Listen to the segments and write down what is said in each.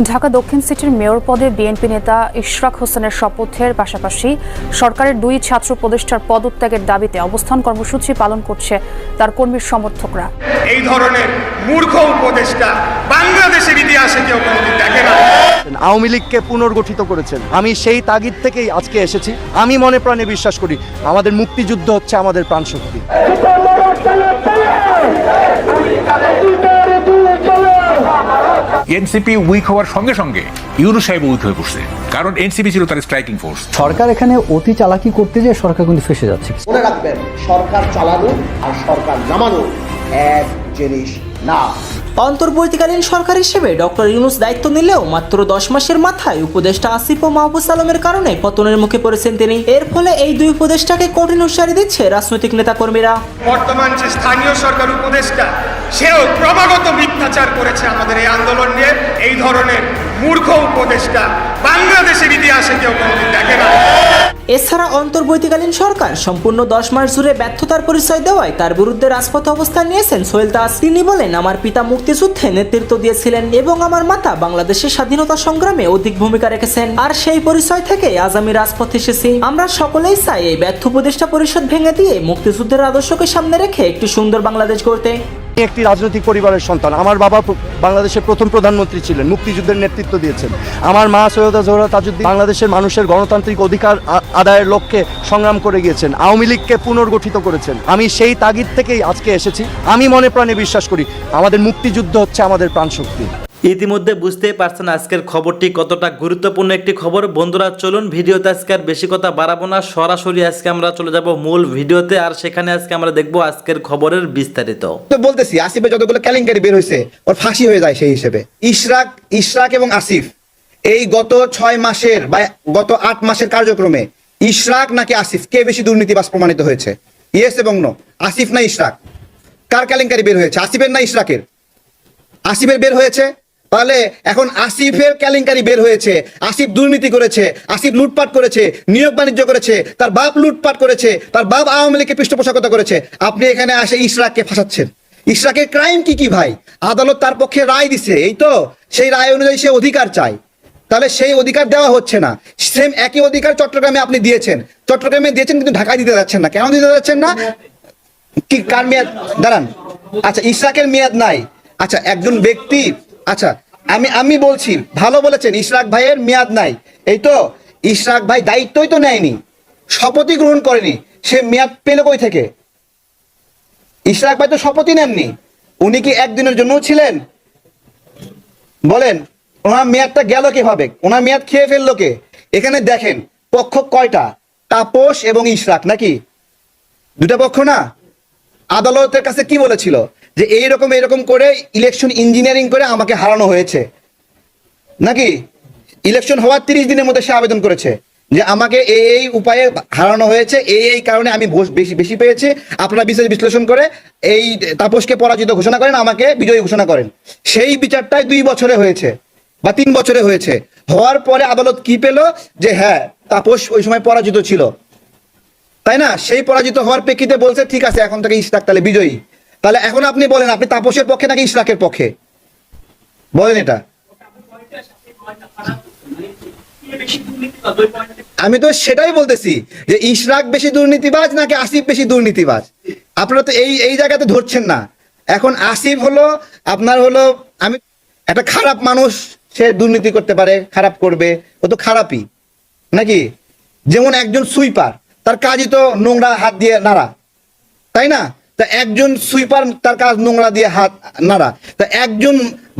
ঢাকা দক্ষিণ সিটির মেয়র পদে বিএনপি নেতা ইশরাক হোসেনের শপথের পাশাপাশি সরকারের 2 ছাত্র উপদেষ্টার পদত্যাগের দাবিতে অবস্থান কর্মসূচি পালন করছে তার কর্মী সমর্থকরা। এই ধরনের মূর্খ উপদেষ্টা বাংলাদেশের ইতিহাসে কেউ কোনোদিন দেখে না। আওয়ামী লীগকে পুনর্গঠিত করেছেন। আমি সেই তাগিদ থেকেই আজকে এসেছি। আমি মনে প্রাণে বিশ্বাস করি আমাদের মুক্তিযুদ্ধ হচ্ছে আমাদের প্রাণশক্তি। এনসিপি উইক হওয়ার সঙ্গে সঙ্গে ইউনূস সাহেব উইক হয়ে পড়ছে, কারণ এনসিপি ছিল তার স্ট্রাইকিং ফোর্স। সরকার এখানে অতি চালাকি করতে যে সরকার কিন্তু ফেসে যাচ্ছে। মনে রাখবেন, সরকার চালানো আর সরকার নামানো এক জিনিস না। অন্তর্বর্তীকালীন সরকার হিসেবে ডক্টর ইউনূস দায়িত্ব নিলেও মাত্র 10 মাসের মাথায় উপদেষ্টা আসিফ ও মাহফুজ আলমের কারণে পতনের মুখে পড়েছেন তিনি। এর ফলে এই দুই উপদেষ্টাকে কঠিন হুঁশিয়ারি দিচ্ছে রাজনৈতিক নেতাকর্মীরা। বর্তমান যে স্থানীয় সরকার উপদেষ্টা, সেও ক্রমাগত মিথ্যাচার করেছে আমাদের এই আন্দোলন নিয়ে। এই ধরনের মূর্খ উপদেষ্টা বাংলাদেশের ইতিহাসে কেউ কোনোদিন দেখে না। এছাড়া অন্তর্বর্তীকালীন সরকার সম্পূর্ণ 10 মাস জুড়ে ব্যর্থতার পরিচয় দেওয়ায় তার বিরুদ্ধে রাজপথে অবস্থান নিয়েছেন সোহেল দাস। তিনি বলেন, আমার পিতা মুক্তিযুদ্ধে নেতৃত্ব দিয়েছিলেন এবং আমার মাতা বাংলাদেশের স্বাধীনতা সংগ্রামে অধিক ভূমিকা রেখেছেন, আর সেই পরিচয় থেকে আজ আমি রাজপথে এসেছি। আমরা সকলেই চাই এই ব্যর্থ উপদেষ্টা পরিষদ ভেঙে দিয়ে মুক্তিযুদ্ধের আদর্শকে সামনে রেখে একটি সুন্দর বাংলাদেশ গড়তে। একটি রাজনৈতিক পরিবারের সন্তান। আমার বাবা বাংলাদেশের প্রথম প্রধানমন্ত্রী ছিলেন, মুক্তিযুদ্ধের নেতৃত্ব দিয়েছেন। আমার মা সৈয়দা জোহরা তাজউদ্দিন বাংলাদেশের মানুষের গণতান্ত্রিক অধিকার আদায়ের লক্ষ্যে সংগ্রাম করে গিয়েছেন, আওয়ামী লীগকে পুনর্গঠিত করেছেন। আমি সেই তাগিদ থেকেই আজকে এসেছি। আমি মনে প্রাণে বিশ্বাস করি আমাদের মুক্তিযুদ্ধ হচ্ছে আমাদের প্রাণশক্তি। ইতিমধ্যে বুঝতেই পারছেন আজকের খবরটি কতটা গুরুত্বপূর্ণ একটি খবর। বন্ধুরা চলুন ভিডিওতে আজকে আর বেশি কথা বাড়াবো না, সরাসরি আজকে আমরা চলে যাব মূল ভিডিওতে, আর সেখানে আজকে আমরা দেখবো আজকের খবরের বিস্তারিত। তো বলতেছি, আসিফের যতগুলো কেলেঙ্কারি বের হয়েছে ওর ফাঁসি হয়ে যায় সেই হিসেবে। ইশরাক এবং আসিফ এই গত 6 মাসের বা গত 8 মাসের কার্যক্রমে ইশরাক নাকি আসিফ, কে বেশি দুর্নীতিবাজ প্রমাণিত হয়েছে? ইয়েস এবং নো। আসিফ না ইশরাক? কার কেলেঙ্কারি বের হয়েছে, আসিফের না ইশরাকের? আসিফের বের হয়েছে। তাহলে এখন আসিফের কেলেঙ্কারি বের হয়েছে। আসিফ দুর্নীতি করেছে, আসিফ লুটপাট করেছে, নিয়োগ বাণিজ্য করেছে, তার বাপ লুটপাট করেছে, তার বাপ আওয়ামী লীগকে পৃষ্ঠপোষকতা করেছে। আপনি এখানে আসে ইশরাককে ফাঁসাচ্ছেন। ইশরাকের ক্রাইম কি ভাই? আদালত তার পক্ষে রায় দিছে, এই তো সেই রায় অনুযায়ী সে অধিকার চায়, তাহলে সেই অধিকার দেওয়া হচ্ছে না। সেম একই অধিকার চট্টগ্রামে আপনি দিয়েছেন, চট্টগ্রামে দিয়েছেন কিন্তু ঢাকায় দিতে যাচ্ছেন না। কেন দিতে যাচ্ছেন না? কি কার মেয়াদ? দাঁড়ান, আচ্ছা ইশরাকের মেয়াদ নাই। আচ্ছা একজন ব্যক্তি, আচ্ছা আমি বলছি, ভালো বলেছেন, ইশরাক ভাইয়ের মেয়াদ নাই। এই তো ইশরাক ভাই দায়িত্বই তো নেয়নি, শপথই গ্রহণ করেনি, সে মেয়াদ পেল কই থেকে? ইশরাক ভাই তো শপথই নেননি। উনি কি একদিনের জন্য ছিলেন? বলেন, ওনার মেয়াদটা গেল কিভাবে? ওনার মেয়াদ খেয়ে ফেললো কে? এখানে দেখেন পক্ষ কয়টা, তাপস এবং ইশরাক, নাকি দুটা পক্ষ না? আদালতের কাছে কি বলেছিল যে এইরকম করে ইলেকশন ইঞ্জিনিয়ারিং করে আমাকে হারানো হয়েছে, নাকি? ইলেকশন হওয়ার 30 দিনের মধ্যে সে আবেদন করেছে যে আমাকে এই উপায়ে হারানো হয়েছে, এই কারণে আমি ভোট বেশি পেয়েছি। আপনারা বিশ্লেষণ করে এই তাপসকে পরাজিত ঘোষণা করেন, আমাকে বিজয়ী ঘোষণা করেন। সেই বিচারটাই 2 বছরে হয়েছে বা 3 বছরে হয়েছে। হওয়ার পরে আদালত কি পেল? যে হ্যাঁ, তাপস ওই সময় পরাজিত ছিল, তাই না? সেই পরাজিত হওয়ার প্রেক্ষিতে বলছে ঠিক আছে, এখন থেকে ইশরাক তাহলে বিজয়ী। তাহলে এখন আপনি বলেন, আপনি তাপসের পক্ষে নাকি ইশরাকের পক্ষে? বলেন এটা। আমি তো সেটাই বলতেছি যে ইশরাক বেশি দুর্নীতিবাজ নাকি আসিফ বেশি দুর্নীতিবাজ। আপনারা তো এই জায়গাতে ধরছেন না। এখন আসিফ হলো আপনার হলো, আমি একটা খারাপ মানুষ, সে দুর্নীতি করতে পারে, খারাপ করবে, ও তো খারাপই, নাকি? যেমন একজন সুইপার, তার কাজই তো নোংরা হাত দিয়ে নাড়া, তাই না? তা একজন সুইপার, তার কাজ নোংরা দিয়ে হাত নাড়া। তা একজন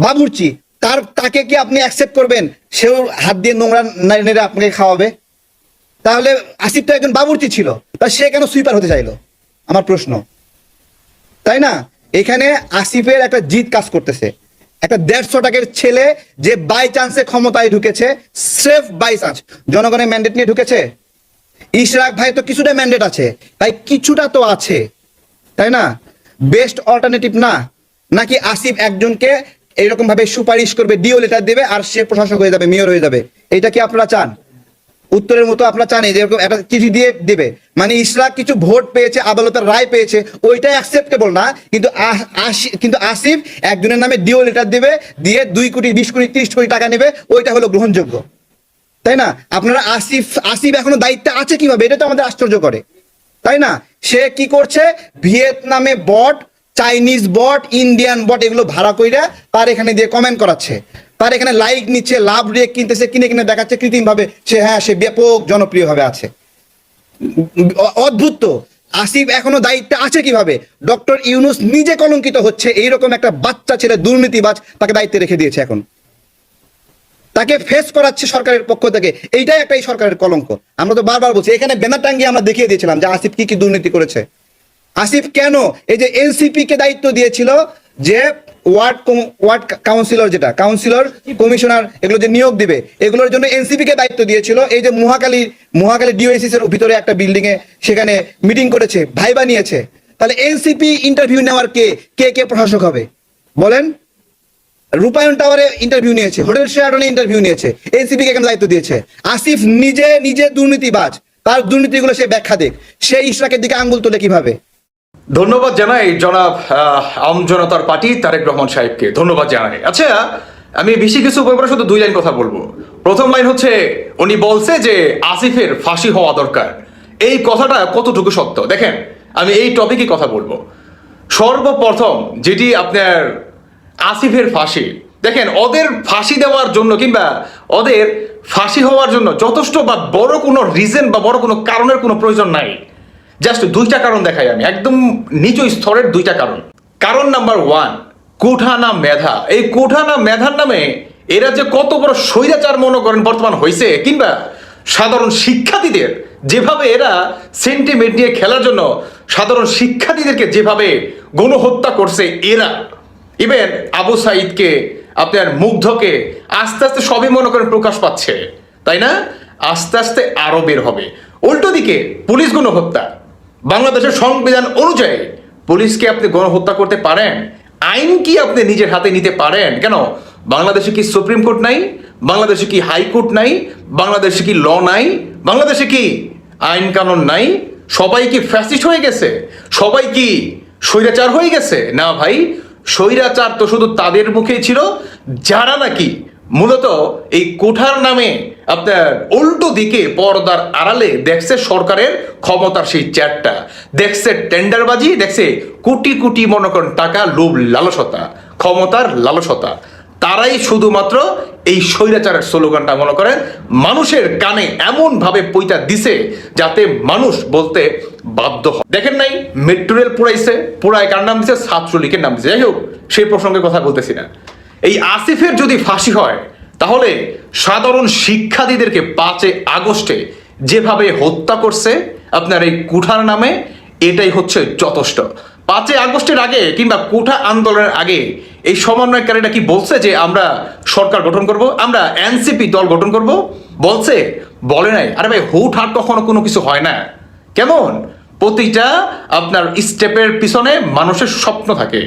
বাবুর্চি, তাকে কি আপনি অ্যাকসেপ্ট করবেন সেও হাত দিয়ে নোংরা নেড়ে আপনাকে খাওয়াবে? তাহলে আসিফ তো একজন বাবুর্চি ছিল, তা সে কেন সুইপার হতে চাইলো? আমার প্রশ্ন, তাই না? এখানে আসিফের একটা জিত কাজ করতেছে। একটা 150 টাকার ছেলে যে বাই চান্সে ক্ষমতায় ঢুকেছে, সেফ বাই চান্স, জনগণের ম্যান্ডেট নিয়ে ঢুকেছে। ইশরাক ভাই তো কিছুটা ম্যান্ডেট আছে, তাই কিছুটা তো আছে, তাই না? বেস্ট অল্টারনেটিভ না? নাকি আসিফ একজনকে এইরকম ভাবে সুপারিশ করবে, ডিও লেটার দেবে, আর সে প্রশাসক হয়ে যাবে, মেয়র হয়ে যাবে? এটা কি আপনারা চান? উত্তরের মতো আপনারা জানেন যে এরকম একটা চিঠি দিয়ে দেবে, মানে ইশরাক কিছু ভোট পেয়েছে, আদালতের রায় পেয়েছে, ওইটাই অ্যাকসেপ্টেবল না। কিন্তু আসিফ একজনের নামে ডিও লেটার দেবে, দিয়ে 2 কোটি 20 কোটি 30 কোটি টাকা নেবে, ওইটা হলো গ্রহণযোগ্য, তাই না? আপনারা আসিফ এখনো দায়িত্বে আছে কিভাবে, এটা তো আমাদের আশ্চর্য করে, তাই না? সে কি করছে, ভিয়েতনামে বট, চাইনিজ বট, ইন্ডিয়ান বট এগুলো ভাড়া কইরা তার এখানে দিয়ে কমেন্ট করাচ্ছে, তার এখানে লাইক নিচ্ছে, লাভ রেক কিনতেছে, কিনে দেখাচ্ছে কৃত্রিম ভাবে সে ব্যাপক জনপ্রিয় ভাবে আছে। অদ্ভুত তো, আসিফ এখনো দায়িত্বে আছে কিভাবে? ডক্টর ইউনূস নিজে কলঙ্কিত হচ্ছে, এইরকম একটা বাচ্চা ছেলে দুর্নীতিবাজ তাকে দায়িত্বে রেখে দিয়েছে, এখন তাকে ফেস করাচ্ছে সরকারের পক্ষ থেকে। এইটাই একটা এই সরকারের কলঙ্ক। আমরা তো বারবার বলছি, এখানে ব্যানার টাঙ্গিয়ে আমরা দেখিয়ে দিয়েছিলাম যে আসিফ কি দুর্নীতি করেছে। আসিফ কেন এই যে এনসিপি কে দায়িত্ব দিয়েছিল, যে ওয়ার্ড কাউন্সিলর, যেটা কাউন্সিলর কমিশনার এগুলো যে নিয়োগ দিবে, এগুলোর জন্য এনসিপি কে দায়িত্ব দিয়েছিল। এই যে মহাখালী ডিওএসিস এর ভিতরে একটা বিল্ডিং এ সেখানে মিটিং করেছে, ভাইবা নিয়েছে, তাহলে এনসিপি ইন্টারভিউ নেওয়ার কে প্রশাসক হবে বলেন? রূপায়ণ টাওয়ারে ইন্টারভিউ নিয়েছে, হোটেল শেরাটনে ইন্টারভিউ নিয়েছে, এনসিপি কে কেন দায়িত্ব দিয়েছে? আসিফ নিজে দুর্নীতিবাজ, তার দুর্নীতিগুলো সে ব্যাখ্যা দেখ, সে ইশরাকের দিকে আঙ্গুল তোলে কিভাবে? ধন্যবাদ জানাই জনাব আম জনতার পার্টি তারেক রহমান সাহেবকে, ধন্যবাদ জানাই। আচ্ছা, আমি বেশি কিছু বলবো না, শুধু 2 লাইন কথা বলবো। প্রথম লাইন হচ্ছে, উনি বলছে যে আসিফের ফাঁসি হওয়া দরকার। এই কথাটা কতটুকু সত্য দেখেন, আমি এই টপিকে কথা বলবো। সর্বপ্রথম যেটি আপনার আসিফের ফাঁসি, দেখেন ওদের ফাঁসি দেওয়ার জন্য কিংবা ওদের ফাঁসি হওয়ার জন্য যথেষ্ট বা বড় কোনো রিজন বা বড় কোনো কারণের কোনো প্রয়োজন নাই। জাস্ট 2টা কারণ দেখাই আমি, একদম নিজ স্তরের 2টা কারণ। কারণ নাম্বার 1, কোঠা না মেধা। এই কোঠা না মেধার নামে এরা যে কত বড় স্বৈরাচার মনে করেন বর্তমান হয়েছে, কিংবা সাধারণ শিক্ষার্থীদের যেভাবে এরা সেন্টিমেন্ট নিয়ে খেলার জন্য সাধারণ শিক্ষার্থীদেরকে যেভাবে গণহত্যা করছে এরা, ইভেন আবু সাইদকে, আপনার মুগ্ধকে, আস্তে আস্তে সবই মনে করেন প্রকাশ পাচ্ছে, তাই না? আস্তে আস্তে আরো বের হবে। উল্টো দিকে পুলিশ গণহত্যা, বাংলাদেশের সংবিধান অনুযায়ী পুলিশকে আপনি গণহত্যা করতে পারেন? আইন কি আপনি নিজের হাতে নিতে পারেন? কেন বাংলাদেশে কি সুপ্রিম কোর্ট নাই? বাংলাদেশে কি হাইকোর্ট নাই? বাংলাদেশে কি ল নাই? বাংলাদেশে কি আইন কানুন নাই? সবাই কি ফ্যাসিস্ট হয়ে গেছে? সবাই কি স্বৈরাচার হয়ে গেছে? না ভাই, স্বৈরাচার তো শুধু তাদের মুখেই ছিল যারা নাকি মূলত এই কোঠার নামে আপনার উল্টো দিকে পর্দার আড়ালে দেখছে সরকারের ক্ষমতার সেই চ্যাটটা, দেখছে টেন্ডারবাজি, দেখছে কোটি কোটি মনে করেন টাকা, লোভ লালসতা, ক্ষমতার লালসতা। তারাই শুধুমাত্র এই স্বৈরাচারের স্লোগানটা মনে করেন মানুষের কানে এমন ভাবে পইটা দিছে যাতে মানুষ বলতে বাধ্য হয়। দেখেন নাই মেট্রো রেল পুরাইছে, পুরায় কার নাম দিছে? ছাত্রলীগের নাম দিছে। যাই হোক, সেই প্রসঙ্গে কথা বলতেছি না। এই আসিফের যদি ফাঁসি হয় তাহলে সাধারণ শিক্ষার্থীদেরকে 5 আগস্টে যেভাবে হত্যা করছে আপনার এই কুঠার নামে, এটাই হচ্ছে যথেষ্ট। 5 আগস্টের আগে কিংবা কোঠা আন্দোলনের আগে এই সমন্বয়কারীরা কি বলছে যে আমরা সরকার গঠন করব, আমরা এনসিপি দল গঠন করব? বলছে? বলে নাই। আরে ভাই, হুটহাট কখনো কোনো কিছু হয় না। কেমন প্রতিটা আপনার স্টেপের পিছনে মানুষের স্বপ্ন থাকে।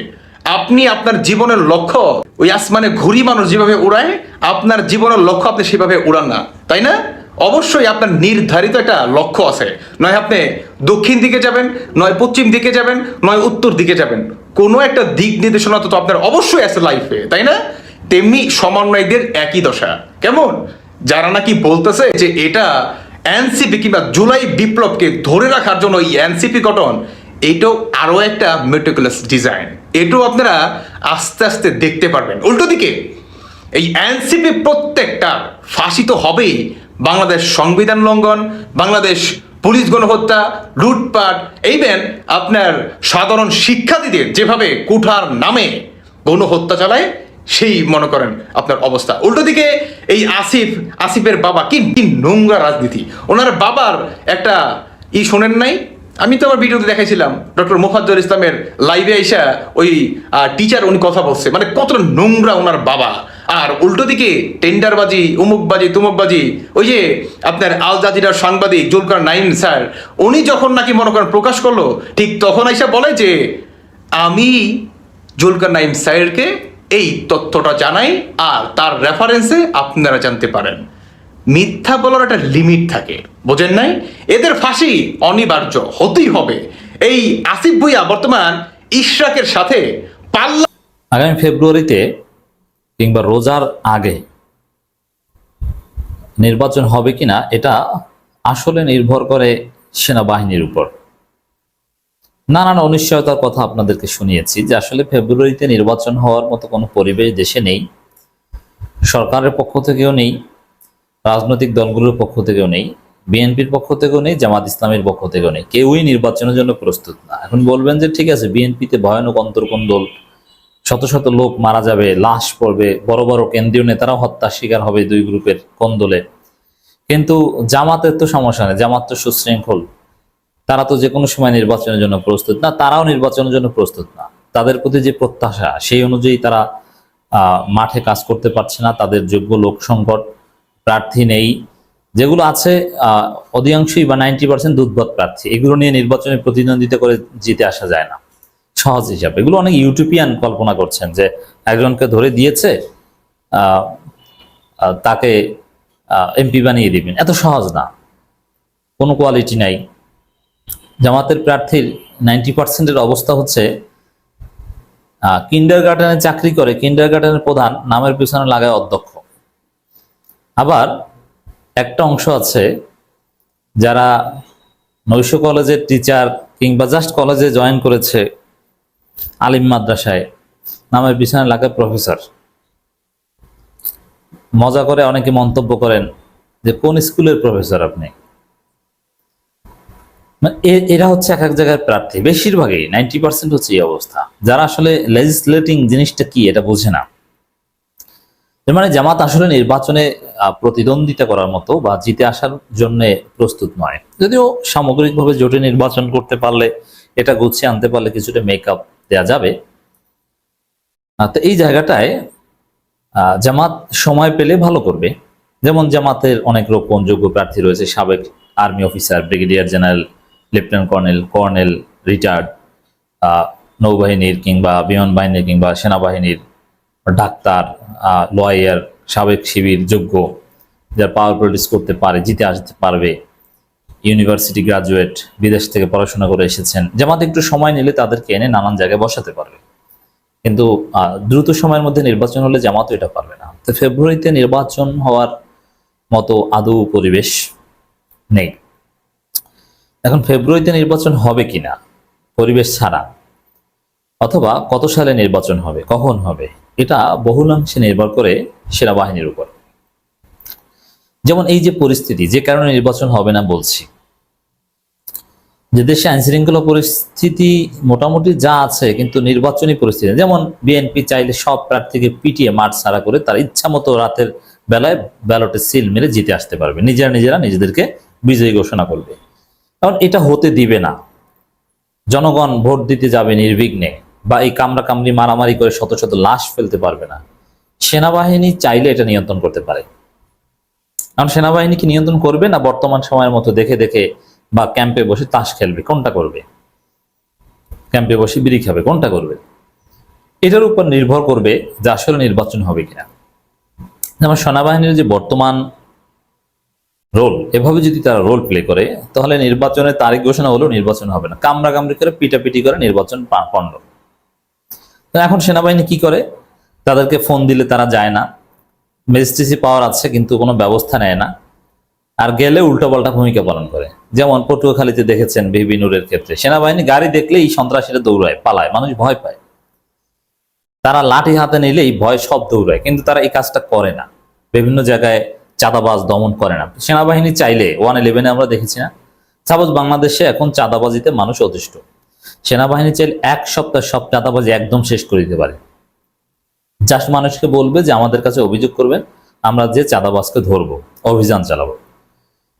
আপনি আপনার জীবনের লক্ষ্য ওই আসমানে ঘুরি মানুষ যেভাবে উড়ায়, আপনার জীবনের লক্ষ্য আপনি সেভাবে উড়ান না, তাই না? অবশ্যই আপনার নির্ধারিত একটা লক্ষ্য আছে, নয় আপনি দক্ষিণ দিকে যাবেন, নয় পশ্চিম দিকে যাবেন, নয় উত্তর দিকে যাবেন। কোনো একটা দিক নির্দেশনা তো আপনার অবশ্যই আছে লাইফে, তাই না? তেমনি সমন্বয়কদের একই দশা। কেমন যারা নাকি বলতেছে যে এটা এনসিপি কিংবা জুলাই বিপ্লবকে ধরে রাখার জন্য এই এনসিপি গঠন, এটাও আরো একটা মেটিকুলাস ডিজাইন। এটাও আপনারা আস্তে আস্তে দেখতে পারবেন। উল্টো দিকে এই এনসিপি প্রত্যেকটা ফাঁসি তো হবেই। বাংলাদেশ সংবিধান লঙ্ঘন, বাংলাদেশ পুলিশ গণহত্যা, লুটপাট, এইবেন আপনার সাধারণ শিক্ষার্থীদের যেভাবে কোঠার নামে গণহত্যা চালায়, সেই মনে করেন আপনার অবস্থা। উল্টো দিকে এই আসিফের বাবা কি নোংরা রাজনীতি। ওনার বাবার একটা শোনেন নাই? আমি তো আমার ভিডিওতে দেখাইছিলাম, ডক্টর মোফাজ্জল ইসলামের লাইভে আইসা ওই টিচার উনি কথা বলছে, মানে কত নোংরা ওনার বাবা। আর উল্টো দিকে টেন্ডারবাজি, উমুকবাজি, তুমুকবাজি, ওই যে আপনার আল জাজিরার সাংবাদিক জুলকার নাইম স্যার, উনি যখন নাকি মনে করেন প্রকাশ করলো, ঠিক তখন আইসা বলে যে আমি জুলকার নাইম স্যারকে এই তথ্যটা জানাই আর তার রেফারেন্সে আপনারা জানতে পারেন। মিথ্যা বলার একটা লিমিট থাকে, বোঝেন নাই? এদের ফাঁসি অনিবার্য হতেই হবে। এই আসিফ ভুঁইয়া বর্তমান ইশরাকের সাথে পাল্লা। আগামী ফেব্রুয়ারিতে কিংবা রোজার আগে নির্বাচন হবে কিনা এটা আসলে নির্ভর করে সেনাবাহিনীর উপর। নানান অনিশ্চয়তার কথা আপনাদেরকে শুনিয়েছি যে আসলে ফেব্রুয়ারিতে নির্বাচন হওয়ার মতো কোনো পরিবেশ দেশে নেই, সরকারের পক্ষ থেকেও নেই, রাজনৈতিক দলগুলোর পক্ষ থেকেও নেই, বিএনপির পক্ষ থেকেও নেই, জামাত ইসলামের পক্ষ থেকেও নেই। কেউই নির্বাচনের জন্য প্রস্তুত না। এখন বলবেন যে ঠিক আছে, বিএনপিতে ভয়ানক অন্তর্কোন্দল, শত শত লোক মারা যাবে, লাশ পড়বে, বড় বড় কেন্দ্রীয় নেতারাও হত্যার শিকার হবে দুই গ্রুপের কোন্দলে। কিন্তু জামাতের তো সমস্যা নেই, জামাত তো সুশৃঙ্খল, তারা তো যে কোনো সময় নির্বাচনের জন্য প্রস্তুত না, তারাও নির্বাচনের জন্য প্রস্তুত না। তাদের প্রতি যে প্রত্যাশা সেই অনুযায়ী তারা মাঠে কাজ করতে পারছে না, তাদের যোগ্য লোক সংকট, প্রার্থী নেই, যেগুলো আছে অধিকাংশই বা 90% দুধবৎ প্রার্থী। এগুলো নিয়ে নির্বাচনে প্রতিদ্বন্দ্বিতা করে জিতে আসা যায় না সহজ হিসাবে। এগুলো অনেক ইউটোপিয়ান কল্পনা করছেন যে একজনকে ধরে দিয়েছে তাকে এমপি বানিয়ে দিবেন, এত সহজ না, কোনো কোয়ালিটি নাই। জামাতের প্রার্থীর 90%-এর অবস্থা হচ্ছে কিন্ডার গার্ডেনে চাকরি করে, কিন্ডার গার্ডেনের প্রধান নামের পিছনে লাগায় অধ্যক্ষ। আবার একটা অংশ আছে যারা নৈশ কলেজের টিচার কিংবা জাস্ট কলেজে জয়েন করেছে আলিম মাদ্রাসায়, নামের পিছনে লাগায় প্রফেসর। মজা করে অনেকে মন্তব্য করেন যে কোন স্কুলের প্রফেসর আপনি। এরা হচ্ছে এক এক জায়গায় প্রার্থী, বেশিরভাগই 90% হচ্ছে এই অবস্থা, যারা আসলে লেজিসলেটিং জিনিসটা কি এটা বোঝে না। মানে জামাত আসলে নির্বাচনে প্রতিদ্বন্দ্বিতা করার মতো বা জিতে আসার জন্য প্রস্তুত নয়। যদিও সামগ্রিকভাবে জোটে নির্বাচন করতে পারলে, এটা গুছিয়ে আনতে পারলে কিছুটা মেকআপ দেয়া যাবে। তো এই জায়গাটায় জামাত সময় পেলে ভালো করবে। যেমন জামাতের অনেক রকম যোগ্য প্রার্থী রয়েছে, সাবেক army officer, brigadier general, lieutenant colonel, retired, নৌবাহিনীর কিংবা বিমান বাহিনীর কিংবা সেনাবাহিনীর, ডাক্তার, লয়ার, সাবেক শিবির যোগ্য, যারা পাওয়ার প্রডিউস করতে পারে, জিতে আসতে পারবে, ইউনিভার্সিটি গ্রাজুয়েট, বিদেশ থেকে পড়াশোনা করে এসেছেন। জামাত একটু সময় নিলে তাদেরকে এনে নানান জায়গায় বসাতে পারবে, কিন্তু দ্রুত সময়ের মধ্যে নির্বাচন হলে জামাত এটা পারবে না। তো ফেব্রুয়ারিতে নির্বাচন হওয়ার মতো আদৌ পরিবেশ নেই। এখন ফেব্রুয়ারিতে নির্বাচন হবে কিনা পরিবেশ ছাড়া, অথবা কত সালে নির্বাচন হবে, কখন হবে, এটা বহুলাংশে নির্ভর করে সেনাবাহিনীর উপর। যেমন এই যে পরিস্থিতি, যে কারণে নির্বাচন হবে না বলছি, যে দেশে আইনশৃঙ্খলা পরিস্থিতি মোটামুটি যা আছে, কিন্তু নির্বাচনী পরিস্থিতি, যেমন বিএনপি চাইলে সব প্রার্থীকে পিটিয়ে মাঠ ছাড়া করে তার ইচ্ছা মতো রাতের বেলায় ব্যালটে সিল মেরে জিতে আসতে পারবে, নিজেরা নিজেদেরকে বিজয়ী ঘোষণা করবে। কারণ এটা হতে দিবে না। জনগণ ভোট দিতে যাবে নির্বিঘ্নে, বা এই কামড়ি মারামারি করে শত শত লাশ ফেলতে পারবে না। সেনাবাহিনী চাইলে এটা নিয়ন্ত্রণ করতে পারে। কারণ সেনাবাহিনী কি নিয়ন্ত্রণ করবে, না বর্তমান সময়ের মতো দেখে দেখে বা ক্যাম্পে বসে তাস খেলবে? কোনটা করবে? ক্যাম্পে বসে বিড়ি খাবে? কোনটা করবে? এটার উপর নির্ভর করবে যে আসলে নির্বাচন হবে কিনা। যেমন সেনাবাহিনীর যে বর্তমান রোল, এভাবে যদি তারা রোল প্লে করে, তাহলে নির্বাচনের তারিখ ঘোষণা হলেও নির্বাচন হবে না, কামড়ি করে পিটাপিটি করে নির্বাচন পণ্ড। এখন সেনাবাহিনী কি করে? তাদেরকে ফোন দিলে তারা যায় না, ম্যাজিস্ট্রেসি পাওয়ার আছে কিন্তু কোনো ব্যবস্থা নেয় না, আর গেলে উল্টোপাল্টা ভূমিকা পালন করে। যেমন পটুয়াখালীতে দেখেছেন বিবি নূরের ক্ষেত্রে, সেনাবাহিনী গাড়ি দেখলেই সন্ত্রাসীরা দৌড়ায়, পালায়, মানুষ ভয় পায়। তারা লাঠি হাতে নিলেই ভয় সব দৌড়ায়, কিন্তু তারা এই কাজটা করে না। বিভিন্ন জায়গায় চাঁদাবাজ দমন করে না। সেনাবাহিনী চাইলে 111-এ আমরা দেখেছি না, সাপোজ বাংলাদেশে এখন চাঁদাবাজিতে মানুষ অতিষ্ঠ, সেনাবাহিনী চাইলে এক সপ্তাহ সব চাঁদাবাজি একদম শেষ করে দিতে পারে। জাস্ট মানুষকে বলবে যে আমাদের কাছে অভিযোগ করবেন, আমরা যে চাঁদাবাজকে ধরবো, অভিযান চালাবো,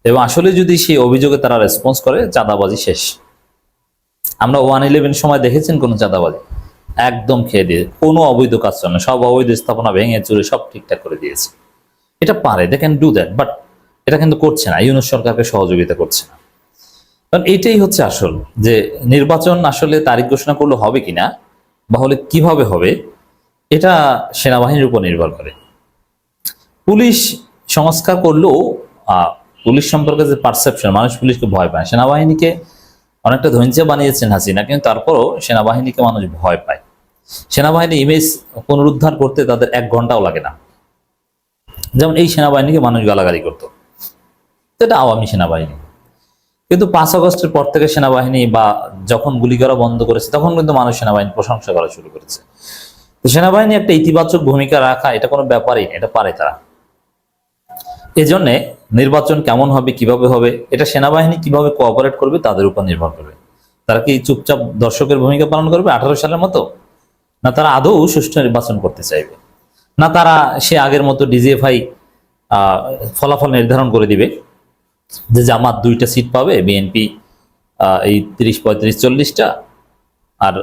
এবং আসলে যদি সেই অভিযোগে তারা রেসপন্স করে, চাঁদাবাজি শেষ। আমরা 111 সময় দেখেছেন কোনো চাঁদাবাজি? একদম খেয়ে দিয়ে, কোনো অবৈধ কাজ চলে না, সব অবৈধ স্থাপনা ভেঙে চুরে সব ঠিকঠাক করে দিয়েছে। এটা পারে, they can do that, but এটা কিন্তু করছে না, ইউনূস সরকারকে সহযোগিতা করছে না। কারণ এইটাই হচ্ছে আসল, যে নির্বাচন আসলে তারিখ ঘোষণা করলে হবে কিনা, বা হলে কিভাবে হবে, এটা সেনাবাহিনীর উপর নির্ভর করে। পুলিশ সংস্কার করলেও পুলিশ সম্পর্কে যে পারসেপশন, মানুষ পুলিশকে ভয় পায়। সেনাবাহিনীকে অনেকটা ধৈর্য বানিয়েছেন হাসিনা, কিন্তু তারপরও সেনাবাহিনীকে মানুষ ভয় পায়। সেনাবাহিনী ইমেজ পুনরুদ্ধার করতে তাদের 1 ঘন্টাও লাগে না। যেমন এই সেনাবাহিনীকে মানুষ গালাগালি করতো, এটা আওয়ামী সেনাবাহিনী। কিন্তু 5 আগস্টের পর থেকে সেনাবাহিনী বা যখন গুলি করা বন্ধ করেছে তখন কিন্তু মানুষ সেনাবাহিনীর প্রশংসা করা শুরু করেছে। তো সেনাবাহিনী একটা ইতিবাচক ভূমিকা রাখা এটা কোনো ব্যাপারই না, এটা পারে তারা। এজন্য নির্বাচন কেমন হবে, কিভাবে হবে, এটা সেনাবাহিনী কিভাবে কোঅপারেট করবে তাদের উপর নির্ভর করবে। তারা কি চুপচাপ দর্শকের ভূমিকা পালন করবে 18 সালের মতো, না তারা আদৌ সুষ্ঠু নির্বাচন করতে চাইবে, না তারা সে আগের মতো ডিজিএফআই ফলাফল নির্ধারণ করে দিবে যে জামাত 2টা সিট পাবে, বিএনপি এই 30, 35, 40টা, আর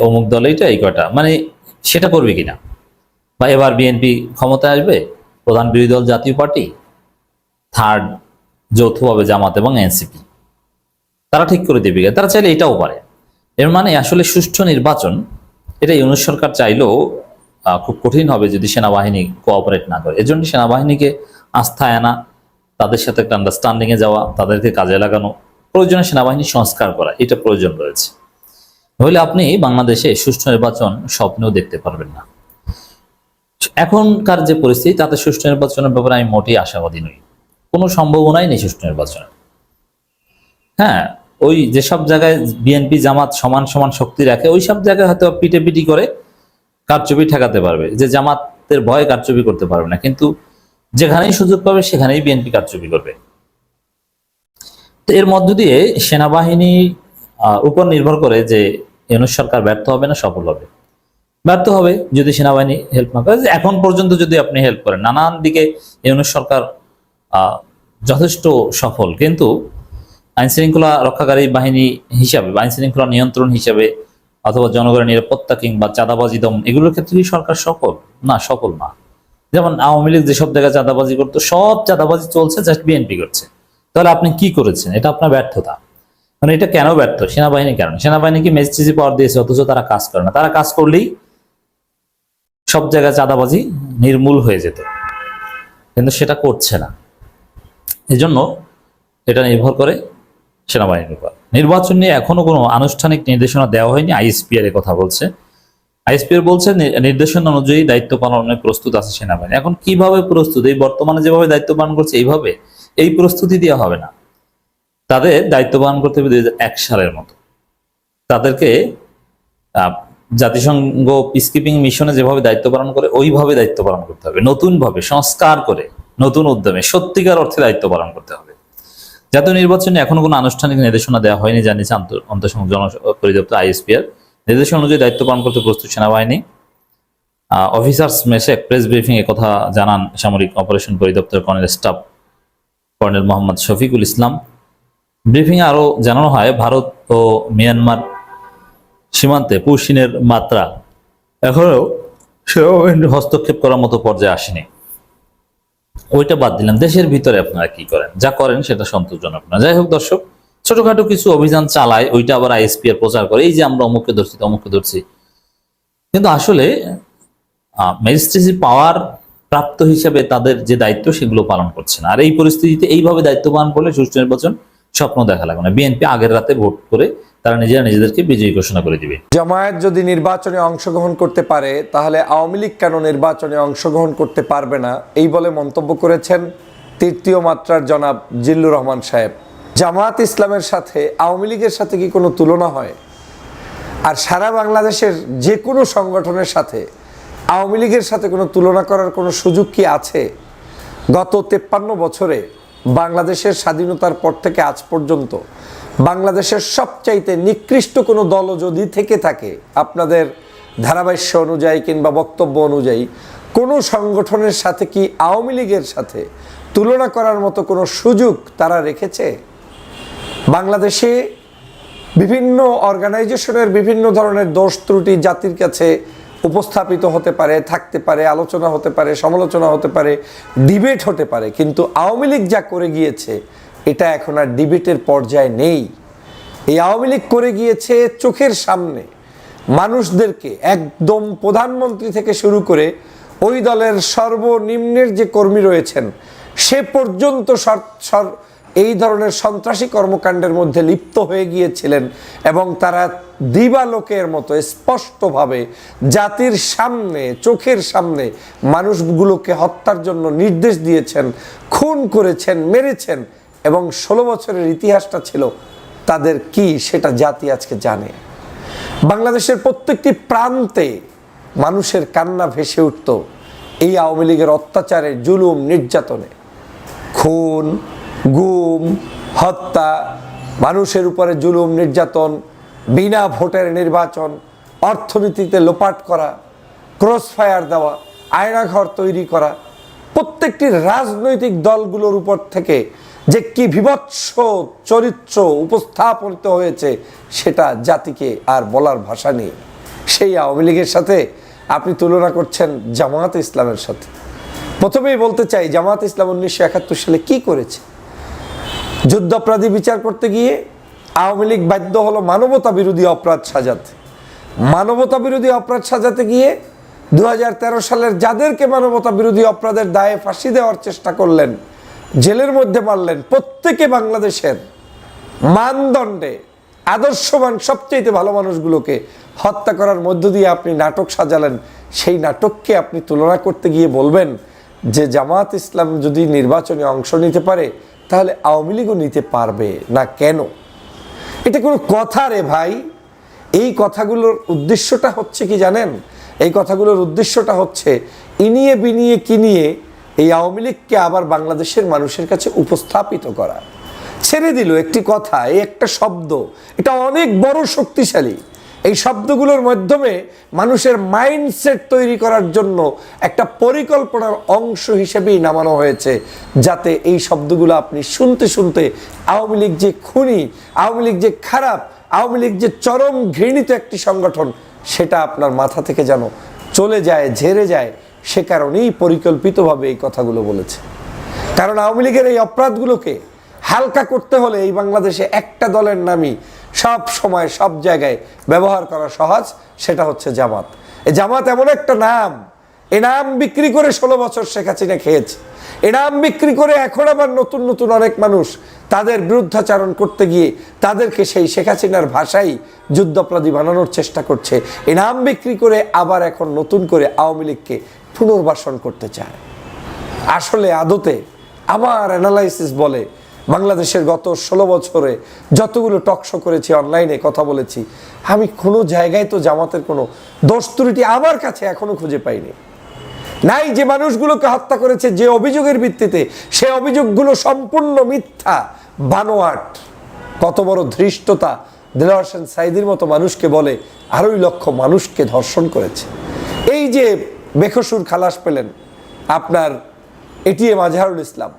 অমুক দল এইটা এই কয়টা, মানে সেটা করবে কিনা। বা এবার বিএনপি ক্ষমতায় আসবে, প্রধান বিরোধী দল জাতীয় পার্টি, থার্ড যৌথভাবে জামাত এবং এনসিপি, তারা ঠিক করে দেবে। তারা চাইলে এটাও পারে। এর মানে আসলে সুষ্ঠু নির্বাচন এটা ইউনূস সরকার চাইলেও খুব কঠিন হবে যদি সেনাবাহিনী কোঅপারেট না করে। এজন্য সেনাবাহিনীকে আস্থায় আনা, তাদের সাথে একটা আন্ডারস্ট্যান্ডিংয়ে যাওয়া, তাদেরকে কাজে লাগানো, প্রয়োজনে সেনাবাহিনী সংস্কার করা, এটা প্রয়োজন রয়েছে। নইলে আপনি বাংলাদেশে সুষ্ঠু নির্বাচন স্বপ্নেও দেখতে পারবেন না। এখনকার যে পরিস্থিতি তাতে সুষ্ঠু নির্বাচনের ব্যাপারে আমি মোটেই আশাবাদী নই। কোনো সম্ভাবনাই নেই সুষ্ঠু নির্বাচনের। হ্যাঁ, ওই যেসব জায়গায় বিএনপি জামাত সমান সমান শক্তি রাখে ওই সব জায়গায় হয়তো পিটি করে কারচুপি ঠেকাতে পারবে, যে জামাতের ভয়ে কারচুপি করতে পারবে না। কিন্তু যেখানেই সুযোগ পাবে সেখানেই বিএনপি কারচুপি করবে। তো এর মধ্য দিয়ে সেনাবাহিনী উপর নির্ভর করে যে ইউনূস সরকার ব্যর্থ হবে না সফল হবে। ব্যর্থ হবে যদি সেনাবাহিনী হেল্প না করে। এখন পর্যন্ত যদি আপনি হেল্প করেন, নানান দিকে ইউনূস সরকার যথেষ্ট সফল, কিন্তু আইন শৃঙ্খলা রক্ষাকারী বাহিনী হিসাবে বা আইন শৃঙ্খলা নিয়ন্ত্রণ হিসাবে অথবা জনগণের নিরাপত্তা কিংবা চাঁদাবাজি দমন এগুলোর ক্ষেত্রে কি সরকার সফল না? সফল না। যেমন আওয়ামী লীগ যেসব জায়গায় চাঁদাবাজি করতো, সব চাঁদাবাজি চলছে, জাস্ট বিএনপি করছে। তাহলে আপনি কি করেছেন? এটা আপনার ব্যর্থতা। মানে এটা কেন ব্যর্থ? সেনাবাহিনীর কারণে। সেনাবাহিনীকে ম্যাজিস্ট্রেসি পাওয়ার দিয়েছে, অথচ তারা কাজ করে না। তারা কাজ করলেই সব জায়গায় চাঁদাবাজি নির্মূল হয়ে যেত, কিন্তু সেটা করছে না। এজন্য এটা নির্ভর করে সেনাবাহিনীর উপর। নির্বাচন নিয়ে এখনো কোনো আনুষ্ঠানিক নির্দেশনা দেওয়া হয়নি। আইএসপিআর এর কথা বলছে। আইএসপিআর বলছে নির্দেশনা অনুযায়ী দায়িত্ব পালনে প্রস্তুত আছে সেনাবাহিনী। এখন কিভাবে প্রস্তুত? এই বর্তমানে যেভাবে দায়িত্ব পালন করছে এইভাবে এই প্রস্তুতি দেওয়া হবে না। তাদের দায়িত্ব পালন করতে হবে 2001 সালের মতো। তাদেরকে জাতিসংঘ পিসকিপিং মিশনে যেভাবে দায়িত্ব পালন করে ওইভাবে দায়িত্ব পালন করতে হবে, নতুন ভাবে সংস্কার করে, নতুন উদ্যমে সত্যিকার অর্থে দায়িত্ব পালন করতে হবে। জাতীয় নির্বাচনে এখনো কোনো আনুষ্ঠানিক নির্দেশনা দেওয়া হয়নি, জানিয়েছে আন্তঃসংযোগ পরিদপ্তর আইএসপিআর। নির্দেশনা অনুযায়ী দায়িত্ব পালন করতে প্রস্তুত সেনাবাহিনী। অফিসার্স মেসে প্রেস ব্রিফিং এ কথা জানান সামরিক অপারেশন পরিদপ্তর colonel staff colonel Mohammad Shafiqul Islam. Briefing এ আরো জানানো হয়, ভারত ও মিয়ানমার সীমান্তে পুশিনের মাত্রা এখনো হস্তক্ষেপ করার মতো পর্যায়ে আসেনি। ওইটা বাদ দিলাম, দেশের ভিতরে আপনারা কি করেন, যা করেন সেটা সন্তোষজনক না। যাই হোক দর্শক, ছোটখাটো কিছু অভিযান চালায়, ওইটা আবার আইএসপিআর প্রচার করে, এই যে আমরা অমুককে ধরছি তমুককে ধরছি। কিন্তু আসলে ম্যাজিস্ট্রেসি পাওয়ার প্রাপ্ত হিসেবে তাদের যে দায়িত্ব সেগুলো পালন করছে না। আর এই পরিস্থিতিতে এইভাবে দায়িত্ব পালন করলে সুষ্ঠু নির্বাচন স্বপ্ন দেখা লাগবে না। বিএনপি আগের রাতে ভোট করে তারা নিজেরা নিজেদেরকে বিজয়ী ঘোষণা করে দিবে। জামায়াত যদি নির্বাচনে অংশগ্রহণ করতে পারে তাহলে আওয়ামী লীগ কেন নির্বাচনে অংশগ্রহণ করতে পারবে না, এই বলে মন্তব্য করেছেন তৃতীয় মাত্রার জনাব জিল্লুর রহমান সাহেব। জামায়াত ইসলামের সাথে আওয়ামী লীগের সাথে কি কোনো তুলনা হয়? আর সারা বাংলাদেশের যে কোনো সংগঠনের সাথে আওয়ামী লীগের সাথে কোনো তুলনা করার কোনো সুযোগ কি আছে? গত 53 বছরে বাংলাদেশের স্বাধীনতার পর থেকে আজ পর্যন্ত বাংলাদেশের সবচাইতে নিকৃষ্ট কোনো দল যদি থেকে থাকে, আপনাদের ধারাভাষ্য অনুযায়ী কিংবা বক্তব্য অনুযায়ী, কোনো সংগঠনের সাথে কি আওয়ামী লীগের সাথে তুলনা করার মতো কোনো সুযোগ তারা রেখেছে? বাংলাদেশে বিভিন্ন অর্গানাইজেশনের বিভিন্ন ধরনের দোষ ত্রুটি জাতির কাছে উপস্থাপিত হতে পারে, থাকতে পারে, আলোচনা হতে পারে, সমালোচনা হতে পারে, ডিবেট হতে পারে, কিন্তু আওয়ামী লীগ যা করে গিয়েছে এটা এখন আর ডিবেটের পর্যায়ে নেই। এই আওয়ামী লীগ করে গিয়েছে চোখের সামনে মানুষদেরকে, একদম প্রধানমন্ত্রী থেকে শুরু করে ওই দলের সর্বনিম্নের যে কর্মী রয়েছেন সে পর্যন্ত এই ধরনের সন্ত্রাসী কর্মকাণ্ডের মধ্যে লিপ্ত হয়ে গিয়েছিলেন এবং তারা দিবালোকের মতো স্পষ্টভাবে জাতির সামনে, চোখের সামনে মানুষগুলোকে হত্যার জন্য নির্দেশ দিয়েছেন, খুন করেছেন, মেরেছেন এবং 16 বছরের ইতিহাসটা ছিল তাদের কি সেটা জাতি আজকে জানে। বাংলাদেশের প্রত্যেকটি প্রান্তে মানুষের কান্না ভেসে উঠত এই আওয়ামী লীগের অত্যাচারে, জুলুম, নির্যাতনে। খুন, গুম, হত্যা, মানুষের উপরে জুলুম, নির্যাতন, বিনা ভোটের নির্বাচন, অর্থনীতিতে লোপাট করা, ক্রস ফায়ার দেওয়া, আয়নাঘর তৈরি করা, প্রত্যেকটি রাজনৈতিক দলগুলোর উপর থেকে যে কি বিভৎস চরিত্র উপস্থাপিত হয়েছে সেটা জাতিকে আর বলার ভাষা নেই। সেই আওয়ামী লীগের সাথে আপনি তুলনা করছেন জামায়াত ইসলামের সাথে। প্রথমেই বলতে চাই, জামায়াত ইসলাম 1971 সালে কি করেছে? যুদ্ধাপরাধী বিচার করতে গিয়ে আওয়ামী লীগ বাধ্য হলো মানবতা বিরোধী অপরাধ সাজাতে। মানবতা বিরোধী অপরাধ সাজাতে গিয়ে 2013 সালের যাদেরকে মানবতা বিরোধী অপরাধের দায়ে ফাঁসি দেওয়ার চেষ্টা করলেন, জেলের মধ্যে মারলেন, প্রত্যেকে বাংলাদেশের মানদণ্ডে আদর্শবান সবচেয়ে ভালো মানুষগুলোকে হত্যা করার মধ্য দিয়ে আপনি নাটক সাজালেন। সেই নাটককে আপনি তুলনা করতে গিয়ে বলবেন যে জামায়াত ইসলাম যদি নির্বাচনে অংশ নিতে পারে তাহলে আওয়ামী লীগও নিতে পারবে না কেন? এটা কোনো কথা রে ভাই? এই কথাগুলোর উদ্দেশ্যটা হচ্ছে কি জানেন? এই কথাগুলোর উদ্দেশ্যটা হচ্ছে ইনিয়ে বিনিয়ে কিনিয়ে এই আওয়ামী লীগকে আবার বাংলাদেশের মানুষের কাছে উপস্থাপিত করা। ছেড়ে দিল একটি কথা, এই একটা শব্দ, এটা অনেক বড় শক্তিশালী। এই শব্দগুলোর মাধ্যমে মানুষের মাইন্ডসেট তৈরি করার জন্য একটা পরিকল্পনার অংশ হিসেবেই নামানো হয়েছে, যাতে এই শব্দগুলো আপনি শুনতে শুনতে আওয়ামী লীগ যে খুনি, আওয়ামী লীগ যে খারাপ, আওয়ামী লীগ যে চরম ঘৃণিত একটি সংগঠন, সেটা আপনার মাথা থেকে যেন চলে যায়, ঝেড়ে যায়। সে কারণেই পরিকল্পিতভাবে এই কথাগুলো বলেছে। কারণ আওয়ামী লীগের এই অপরাধগুলোকে হালকা করতে হলে এই বাংলাদেশে একটা দলের নামই সব সময় সব জায়গায় ব্যবহার করা সহজ, সেটা হচ্ছে জামাত। এই জামাত এমন একটা নাম, এ নাম বিক্রি করে 16 বছর শেখ হাসিনা খেয়েছে। এ নাম বিক্রি করে এখন আবার নতুন নতুন অনেক মানুষ তাদের বিরুদ্ধাচারণ করতে গিয়ে তাদেরকে সেই শেখ হাসিনার ভাষাই যুদ্ধাপরাধী বানানোর চেষ্টা করছে। এ নাম বিক্রি করে আবার এখন নতুন করে আওয়ামী লীগকে পুনর্বাসন করতে চায়। আসলে আদতে আমার অ্যানালাইসিস বলে বাংলাদেশের গত 16 বছরে যতগুলো টকশো করেছি, অনলাইনে কথা বলেছি, আমি কোনো জায়গায় তো জামাতের কোনো দোষ ত্রুটি আমার কাছে এখনো খুঁজে পাইনি। নাই যে মানুষগুলোকে হত্যা করেছে যে অভিযোগের ভিত্তিতে, সে অভিযোগগুলো সম্পূর্ণ মিথ্যা, বানোয়াট। কত বড় ধৃষ্টতা দেলোয়ার হোসেন সাঈদীর মতো মানুষকে বলে 2.5 লক্ষ মানুষকে ধর্ষণ করেছে। এই যে বেকসুর খালাস পেলেন আপনার এটিএম আজহারুল ইসলাম,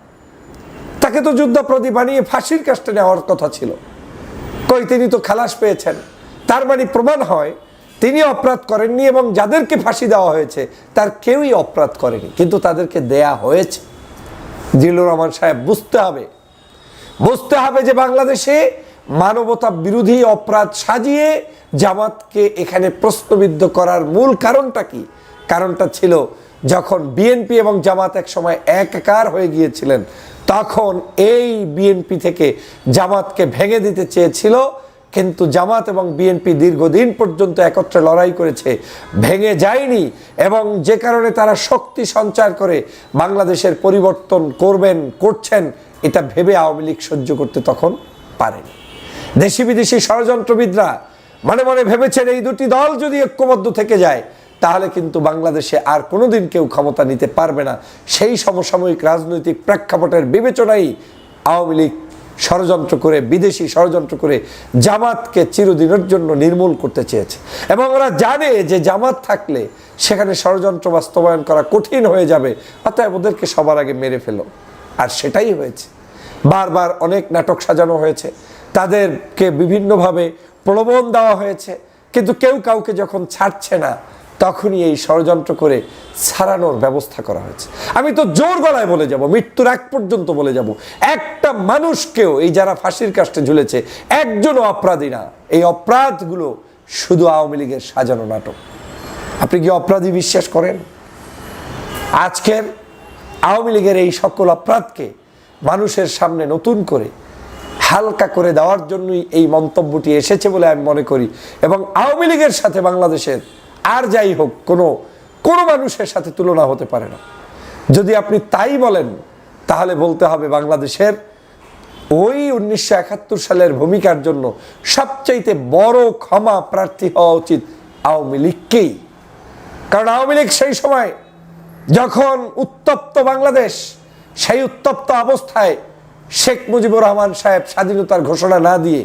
তাকে তো যুদ্ধাপরাধী বানিয়ে ফাঁসির কাস্টে নেওয়ার কথা ছিল। কই, তিনি তো খালাস পেয়েছেন। তার মানে প্রমাণ হয় তিনি অপরাধ করেননি এবং যাদেরকে ফাঁসি দেওয়া হয়েছে তার কেউই অপরাধ করেনি, কিন্তু তাদেরকে দেয়া হয়েছে। জিল্লুর রহমান সাহেব বুঝতে হবে যে বাংলাদেশে মানবতা বিরোধী অপরাধ সাজিয়ে জামাতকে এখানে প্রশ্নবিদ্ধ করার মূল কারণটা কি? কারণটা ছিল যখন বিএনপি এবং জামাত এক সময় একাকার হয়ে গিয়েছিলেন, তখন এই বিএনপি থেকে জামাতকে ভেঙে দিতে চেয়েছিল, কিন্তু জামাত এবং বিএনপি দীর্ঘদিন পর্যন্ত একত্রে লড়াই করেছে, ভেঙে যায়নি। এবং যে কারণে তারা শক্তি সঞ্চার করে বাংলাদেশের পরিবর্তন করছেন, এটা ভেবে আওয়ামী লীগ সহ্য করতে তখন পারেনি। দেশি বিদেশি ষড়যন্ত্রবিদরা মনে মনে ভেবেছেন এই দুটি দল যদি ঐক্যবদ্ধ থেকে যায় তাহলে কিন্তু বাংলাদেশে আর কোনোদিন কেউ ক্ষমতা নিতে পারবে না। সেই সমসাময়িক রাজনৈতিক প্রেক্ষাপটের বিবেচনায় আওয়ামী লীগ ষড়যন্ত্র করে, বিদেশি ষড়যন্ত্র করে জামাতকে চিরদিনের জন্য নির্মূল করতে চেয়েছে। এবং ওরা জানে যে জামাত থাকলে সেখানে ষড়যন্ত্র বাস্তবায়ন করা কঠিন হয়ে যাবে, অতএব ওদেরকে সবার আগে মেরে ফেলো। আর সেটাই হয়েছে। বারবার অনেক নাটক সাজানো হয়েছে, তাদেরকে বিভিন্নভাবে প্রলোভন দেওয়া হয়েছে, কিন্তু কেউ কাউকে যখন ছাড়ছে না তখনই এই ষড়যন্ত্র করে ছাড়ানোর ব্যবস্থা করা হয়েছে। আমি তো জোর গলায় বলে যাব, মৃত্যুর আগ পর্যন্ত বলে যাব, একটা মানুষকেও, এই যারা ফাঁসির কাস্টে ঝুলেছে, একজনও অপরাধী না। এই অপরাধগুলো শুধু আওয়ামী লীগের সাজানো নাটক। আপনি কি অপরাধী বিশ্বাস করেন? আজকের আওয়ামী লীগের এই সকল অপরাধকে মানুষের সামনে নতুন করে হালকা করে দেওয়ার জন্যই এই মন্তব্যটি এসেছে বলে আমি মনে করি। এবং আওয়ামী লীগের সাথে বাংলাদেশের আর যাই হোক কোনো মানুষের সাথে তুলনা হতে পারে না। যদি আপনি তাই বলেন তাহলে বলতে হবে বাংলাদেশের ওই 1971 সালের ভূমিকার জন্য সবচাইতে বড় ক্ষমা প্রার্থী হওয়া উচিত আওয়ামী লীগকেই। কারণ আওয়ামী লীগ সেই সময় যখন উত্তপ্ত বাংলাদেশ, সেই উত্তপ্ত অবস্থায় শেখ মুজিবুর রহমান সাহেব স্বাধীনতার ঘোষণা না দিয়ে,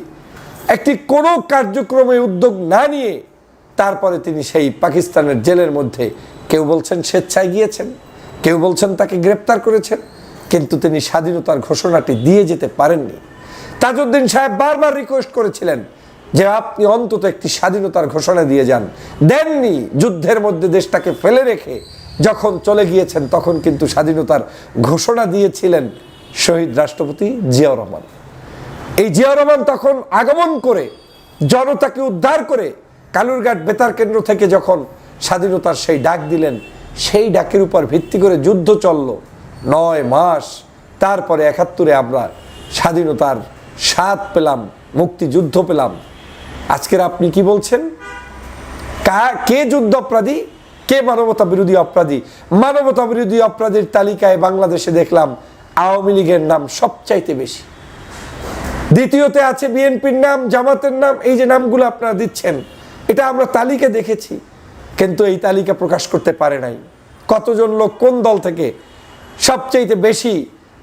একটি কোনো কার্যক্রমে উদ্যোগ না নিয়ে তারপরে তিনি সেই পাকিস্তানের জেলের মধ্যে, কেউ বলছেন স্বেচ্ছায় গিয়েছেন, কেউ বলছেন তাকে গ্রেপ্তার করেছেন, কিন্তু তিনি স্বাধীনতার ঘোষণাটি দিয়ে যেতে পারেননি। তাজউদ্দিন সাহেব বারবার রিকোয়েস্ট করেছিলেন যে আপনি অন্তত একটি স্বাধীনতার ঘোষণা দিয়ে যান, দেননি। যুদ্ধের মধ্যে দেশটাকে ফেলে রেখে যখন চলে গিয়েছেন তখন কিন্তু স্বাধীনতার ঘোষণা দিয়েছিলেন শহীদ রাষ্ট্রপতি জিয়াউর রহমান। এই জিয়াউর রহমান তখন আগমন করে জনতাকে উদ্ধার করে কালুরঘাট বেতার কেন্দ্র থেকে যখন স্বাধীনতার সেই ডাক দিলেন, সেই ডাকের উপর ভিত্তি করে যুদ্ধ চলল 9 মাস। তারপরে 71-এ আমরা স্বাধীনতার স্বাদ পেলাম, মুক্তিযুদ্ধ পেলাম। আজকের আপনি কি বলছেন? কে যুদ্ধ অপরাধী, কে মানবতা বিরোধী অপরাধী? মানবতা বিরোধী অপরাধীর তালিকায় বাংলাদেশে দেখলাম আওয়ামী লীগের নাম সবচাইতে বেশি, দ্বিতীয়তে আছে বিএনপির নাম, জামাতের নাম। এই যে নামগুলো আপনারা দিচ্ছেন, এটা আমরা তালিকা দেখেছি, কিন্তু এই তালিকা প্রকাশ করতে পারে নাই। কতজন লোক কোন দল থেকে সবচাইতে বেশি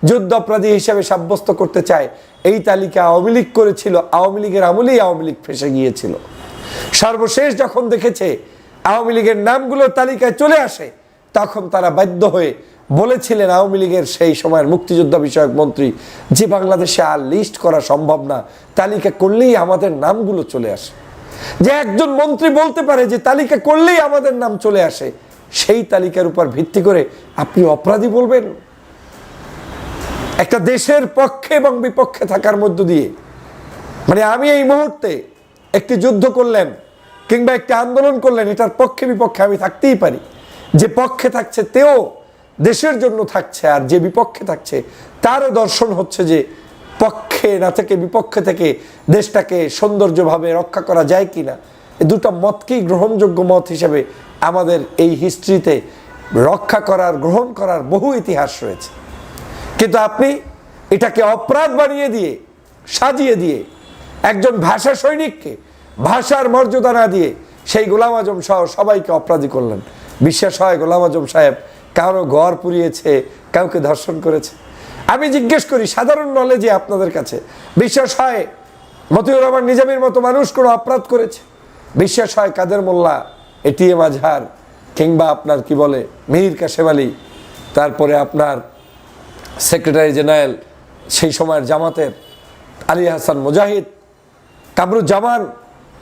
যুদ্ধ অপরাধী হিসেবে সাব্যস্ত করতে চায়, এই তালিকা আওয়ামী লীগ করেছিল। আওয়ামী লীগের আমলেই আওয়ামী লীগ ফেঁসে গিয়েছিল। সর্বশেষ যখন দেখেছে আওয়ামী লীগের নামগুলো তালিকায় চলে আসে, তখন তারা বাধ্য হয়ে বলেছিলেন আওয়ামী লীগের সেই সময়ের মুক্তিযোদ্ধা বিষয়ক মন্ত্রী যে বাংলাদেশে আর লিস্ট করা সম্ভব না, তালিকা করলেই আমাদের নামগুলো চলে আসে। যে একজন মন্ত্রী বলতে পারে যে তালিকা করলেই আমাদের নাম চলে আসে, সেই তালিকার উপর ভিত্তি করে আপনি অপরাধী বলবেন? একটা দেশের পক্ষে এবং বিপক্ষে থাকার মধ্য দিয়ে, মানে আমি এই মুহূর্তে একটি যুদ্ধ করলেন কিংবা একটি আন্দোলন করলেন, এটার পক্ষে বিপক্ষে আমি থাকতেই পারি। যে পক্ষে থাকছে তেও দেশের জন্য থাকছে, আর যে বিপক্ষে থাকছে তারও দর্শন হচ্ছে যে পক্ষে না থেকে বিপক্ষে থেকে দেশটাকে সৌন্দর্যভাবে রক্ষা করা যায় কিনা। এই দুটো মতকেই গ্রহণযোগ্য মত হিসেবে আমাদের এই হিস্ট্রিতে রক্ষা করার, গ্রহণ করার বহু ইতিহাস রয়েছে। কিন্তু আপনি এটাকে অপরাধ বানিয়ে দিয়ে, সাজিয়ে দিয়ে, একজন ভাষা সৈনিককে ভাষার মর্যাদা না দিয়ে সেই গোলাম আজম সহ সবাইকে অপরাধী করলেন। বিশ্বাস হয় গোলাম আজম সাহেব কারো ঘর পুড়িয়েছে, কাউকে ধর্ষণ করেছে? আমি জিজ্ঞেস করি সাধারণ নলেজে আপনাদের কাছে, বিশ্বাস হয় মতিউর রহমান নিজামীর মতো মানুষ কোনো অপরাধ করেছে? বিশ্বাস হয় কাদের মোল্লা, এটিএম আজহার, কিংবা আপনার কি বলে মীর কাসেম আলী, তারপরে আপনার সেক্রেটারি জেনারেল সেই সময়ের জামাতের আলী হাসান মুজাহিদ, কামরুজ্জামান,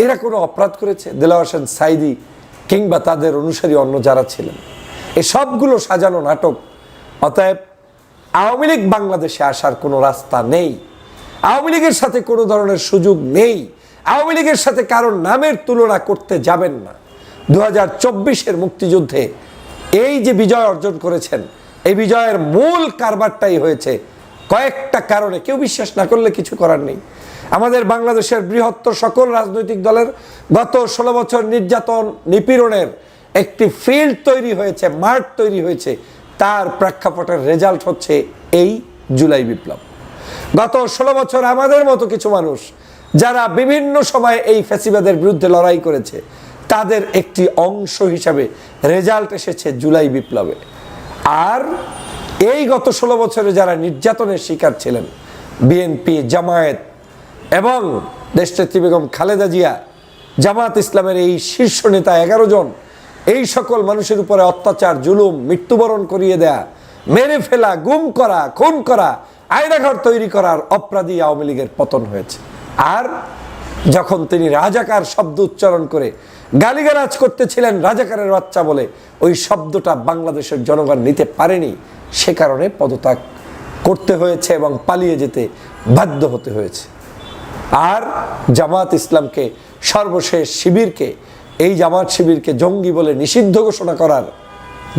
এরা কোনো অপরাধ করেছে? দেলাওয়ার হোসেন সাইদি কিংবা তাদের অনুসারী অন্য যারা ছিলেন, এই সবগুলো সাজানো নাটক। অতএব আওয়ামী লীগ বাংলাদেশে আসার কোনো রাস্তা নেই, আওয়ামী লীগের সাথে কোনো ধরনের সুযোগ নেই, আওয়ামী লীগের সাথে কারোর নামের তুলনা করতে যাবেন না। 2024-এর মুক্তিযুদ্ধে এই যে বিজয় অর্জন করেছেন, এই বিজয়ের মূল কারবারটাই হয়েছে কয়েকটা কারণে। কেউ বিশ্বাস না করলে কিছু করার নেই। আমাদের বাংলাদেশের বৃহত্তর সকল রাজনৈতিক দলের গত 16 বছর নির্যাতন, নিপীড়নের একটি ফিল্ড তৈরি হয়েছে, মাঠ তৈরি হয়েছে। তার প্রেক্ষাপটের রেজাল্ট হচ্ছে এই জুলাই বিপ্লব। গত 16 বছর আমাদের মতো কিছু মানুষ যারা বিভিন্ন সময়ে এই ফ্যাসিবাদের বিরুদ্ধে লড়াই করেছে, তাদের একটি অংশ হিসাবে রেজাল্ট এসেছে জুলাই বিপ্লবে। আর এই গত 16 বছরে যারা নির্যাতনের শিকার ছিলেন, বিএনপি, জামায়াত এবং দেশনেত্রী বেগম খালেদা জিয়া, জামাত ইসলামের এই শীর্ষ নেতা 11 জন, এই সকল মানুষের উপরে অত্যাচার, জুলুম, মৃত্যুবরণ করিয়ে দেয়া, মেরে ফেলা, গুম করা, খুন করা, আয়নাঘর তৈরি করার অপরাধী আওয়ামী লীগের পতন হয়েছে। আর যখন তিনি রাজাকার শব্দ উচ্চারণ করে গালিগালাজ করতেছিলেন রাজাকারের বাচ্চা বলে, ওই শব্দটা বাংলাদেশের জনগণ নিতে পারেনি, সে কারণে পদত্যাগ করতে হয়েছে এবং পালিয়ে যেতে বাধ্য হতে হয়েছে। আর জামাত ইসলামকে, সর্বশেষ শিবিরকে, এই জামাত শিবিরকে জঙ্গি বলে নিষিদ্ধ ঘোষণা করার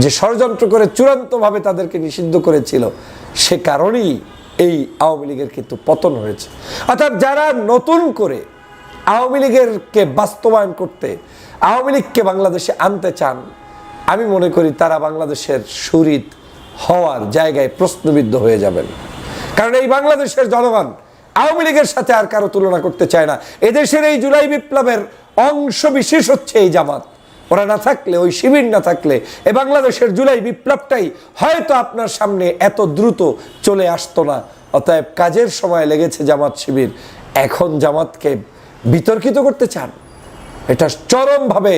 যে ষড়যন্ত্র করে চূড়ান্তভাবে তাদেরকে নিষিদ্ধ করেছিল, সে কারণেই এই আওয়ামী লীগের কিন্তু পতন হয়েছে। অর্থাৎ যারা নতুন করে আওয়ামী লীগেরকে বাস্তবায়ন করতে, আওয়ামী লীগকে বাংলাদেশে আনতে চান, আমি মনে করি তারা বাংলাদেশের শহীদ হওয়ার জায়গায় প্রশ্নবিদ্ধ হয়ে যাবেন। কারণ এই বাংলাদেশের জনগণ আওয়ামী লীগের সাথে আর কারো তুলনা করতে চায় না। এদেশের এই জুলাই বিপ্লবের অংশ বিশেষ হচ্ছে এই জামাত। ওরা না থাকলে, ওই শিবির না থাকলে, এ বাংলাদেশের জুলাই বিপ্লবটাই হয়তো আপনার সামনে এত দ্রুত চলে আসতো না। অতএব কাজের সময় লেগেছে জামাত শিবির, এখন জামাতকে বিতর্কিত করতে চান, এটা চরমভাবে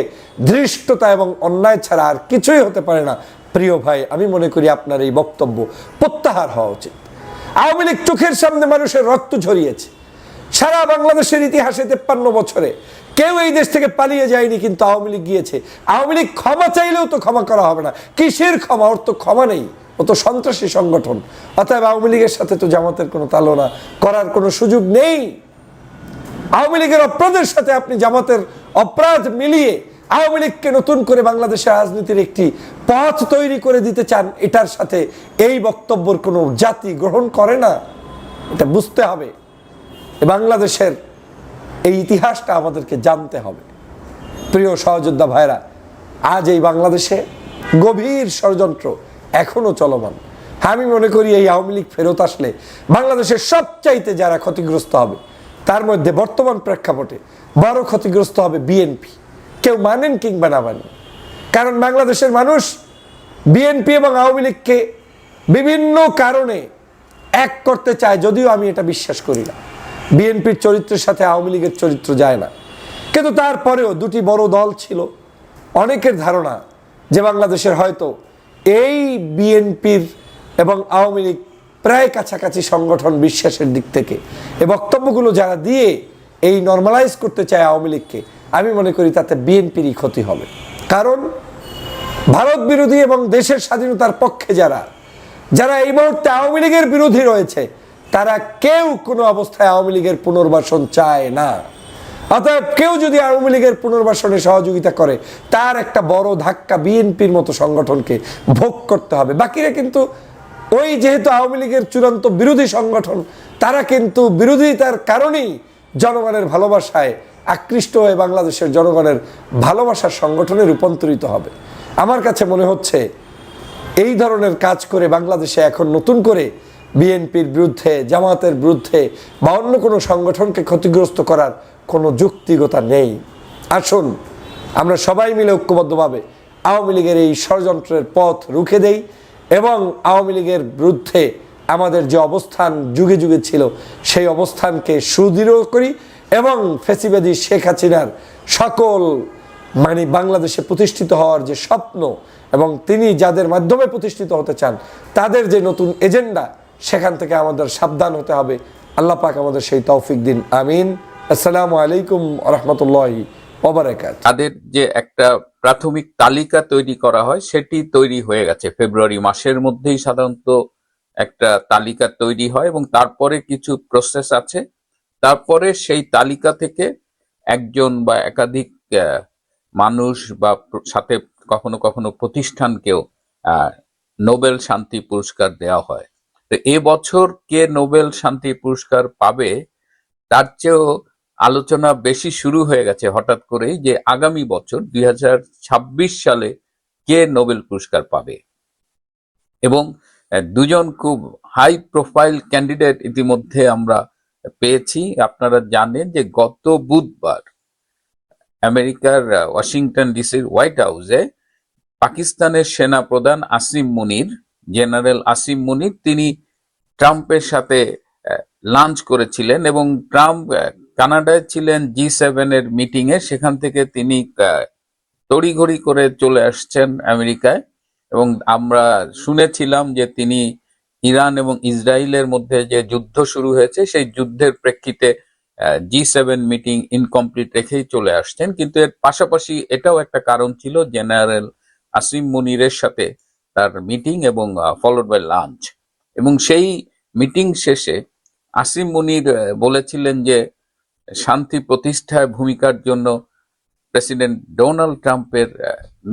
ধৃষ্টতা এবং অন্যায় ছাড়া আর কিছুই হতে পারে না। প্রিয় ভাই, আমি মনে করি আপনার এই বক্তব্য প্রত্যাহার হওয়া উচিত। আওয়ামী লীগ চোখের সামনে মানুষের রক্ত ঝরিয়েছে। সারা বাংলাদেশের ইতিহাসে 53 বছরে কেউ এই দেশ থেকে পালিয়ে যায়নি, কিন্তু আওয়ামী লীগ গিয়েছে। আওয়ামী লীগ ক্ষমা চাইলেও তো ক্ষমা করা হবে না। কিসের ক্ষমা? ওর তো ক্ষমা নেই, ও তো সন্ত্রাসী সংগঠন। অতএব আওয়ামী লীগের সাথে তো জামাতের কোনো তুলনা করার কোনো সুযোগ নেই। আওয়ামী লীগের অপরাধের সাথে আপনি জামাতের অপরাধ মিলিয়ে আওয়ামী লীগকে নতুন করে বাংলাদেশের রাজনীতির একটি পথ তৈরি করে দিতে চান, এটার সাথে এই বক্তব্যের কোনো জাতি গ্রহণ করে না। এটা বুঝতে হবে। বাংলাদেশের এই ইতিহাসটা আমাদেরকে জানতে হবে। প্রিয় সহযোদ্ধা ভাইরা, আজ এই বাংলাদেশে গভীর ষড়যন্ত্র এখনো চলমান। আমি মনে করি এই আওয়ামী লীগ ফেরত আসলে বাংলাদেশের সবচাইতে যারা ক্ষতিগ্রস্ত হবে, তার মধ্যে বর্তমান প্রেক্ষাপটে বড় ক্ষতিগ্রস্ত হবে বিএনপি। কেউ মানেন কিংবা না মানেন, কারণ বাংলাদেশের মানুষ বিএনপি এবং আওয়ামী লীগকে বিভিন্ন কারণে এক করতে চায়, যদিও আমি এটা বিশ্বাস করি না। বিএনপির চরিত্রের সাথে আওয়ামী লীগের চরিত্র যায় না, কিন্তু তারপরেও দুটি বড় দল ছিল। অনেকের ধারণা যে বাংলাদেশের হয়তো এই বিএনপির এবং আওয়ামী লীগ প্রায় কাছাকাছি সংগঠন বিশ্বাসের দিক থেকে। এই বক্তব্যগুলো যারা দিয়ে এই নর্মালাইজ করতে চায় আওয়ামী লীগকে, আমি মনে করি তাতে বিএনপিরই ক্ষতি হবে। কারণ ভারত বিরোধী এবং দেশের স্বাধীনতার পক্ষে যারা যারা এই মুহূর্তে আওয়ামী লীগের বিরোধী রয়েছে, তারা কেউ কোনো অবস্থায় আওয়ামী লীগের পুনর্বাসন চায় না। অতএব কেউ যদি আওয়ামী লীগের পুনর্বাসনে সহযোগিতা করে, তার একটা বড় ধাক্কা বিএনপির মতো সংগঠনকে ভোগ করতে হবে। বাকিরা কিন্তু ওই যেহেতু আওয়ামী লীগের চূড়ান্ত বিরোধী সংগঠন, তারা কিন্তু বিরোধিতার কারণেই জনগণের ভালোবাসায় আকৃষ্ট হয়ে বাংলাদেশের জনগণের ভালোবাসার সংগঠনে রূপান্তরিত হবে। আমার কাছে মনে হচ্ছে এই ধরনের কাজ করে বাংলাদেশে এখন নতুন করে বিএনপির বিরুদ্ধে, জামাতের বিরুদ্ধে বা অন্য কোনো সংগঠনকে ক্ষতিগ্রস্ত করার কোনো যৌক্তিকতা নেই। আসুন আমরা সবাই মিলে ঐক্যবদ্ধভাবে আওয়ামী লীগের এই ষড়যন্ত্রের পথ রুখে দেই এবং আওয়ামী লীগের বিরুদ্ধে আমাদের যে অবস্থান যুগে যুগে ছিল, সেই অবস্থানকে সুদৃঢ় করি এবং ফ্যাসিবাদী শেখ হাসিনার সকল বাংলাদেশে প্রতিষ্ঠিত হওয়ার যে স্বপ্ন এবং তিনি যাদের মাধ্যমে প্রতিষ্ঠিত হতে চান, তাদের যে নতুন এজেন্ডা, সেখান থেকে আমাদের সাবধান হতে হবে। আল্লাহ পাক আমাদের সেই তৌফিক দিন। আমিন। আসসালামু আলাইকুম ওয়া রাহমাতুল্লাহি ওয়া বারাকাতুহু। তাদের যে একটা প্রাথমিক তালিকা তৈরি করা হয়, সেটি তৈরি হয়ে গেছে। ফেব্রুয়ারি মাসের মধ্যেই সাধারণত একটা তালিকা তৈরি হয় এবং তারপরে কিছু প্রসেস আছে। তারপরে সেই তালিকা থেকে একজন বা একাধিক মানুষ বা সাথে কখনো কখনো প্রতিষ্ঠানকেও নোবেল শান্তি পুরস্কার দেওয়া হয়। তো এবছর কে নোবেল শান্তি পুরস্কার পাবে তার চেয়েও আলোচনা বেশি শুরু হয়ে গেছে হঠাৎ করেই, যে আগামী বছর 2026 সালে কে নোবেল পুরস্কার পাবে। এবং দুজন খুব হাই প্রোফাইল ক্যান্ডিডেট ইতিমধ্যে আমরা পেয়েছি। আপনারা জানেন যে গত বুধবার আমেরিকার ওয়াশিংটন ডিসির হোয়াইট হাউসে পাকিস্তানের সেনা প্রধান আসিম মুনির, জেনারেল আসিম মুনির, তিনি ট্রাম্পের সাথে লাঞ্চ করেছিলেন এবং ট্রাম্প কানাডায় ছিলেন G7 এর মিটিং এ। সেখান থেকে তিনি তড়িঘড়ি করে চলে আসছেন আমেরিকায় এবং আমরা শুনেছিলাম যে তিনি ইরান এবং ইসরায়েলের মধ্যে যে যুদ্ধ শুরু হয়েছে, সেই যুদ্ধের প্রেক্ষিতে G7 মিটিং ইনকমপ্লিট রেখেই চলে আসছেন। কিন্তু এর পাশাপাশি এটাও একটা কারণ ছিল, জেনারেল আসিম মুনিরের সাথে তার মিটিং এবং ফলোড বাই লাঞ্চ। এবং সেই মিটিং শেষে আসিম মুনির বলেছিলেন যে শান্তি প্রতিষ্ঠায় ভূমিকার জন্য প্রেসিডেন্ট ডোনাল্ড ট্রাম্পের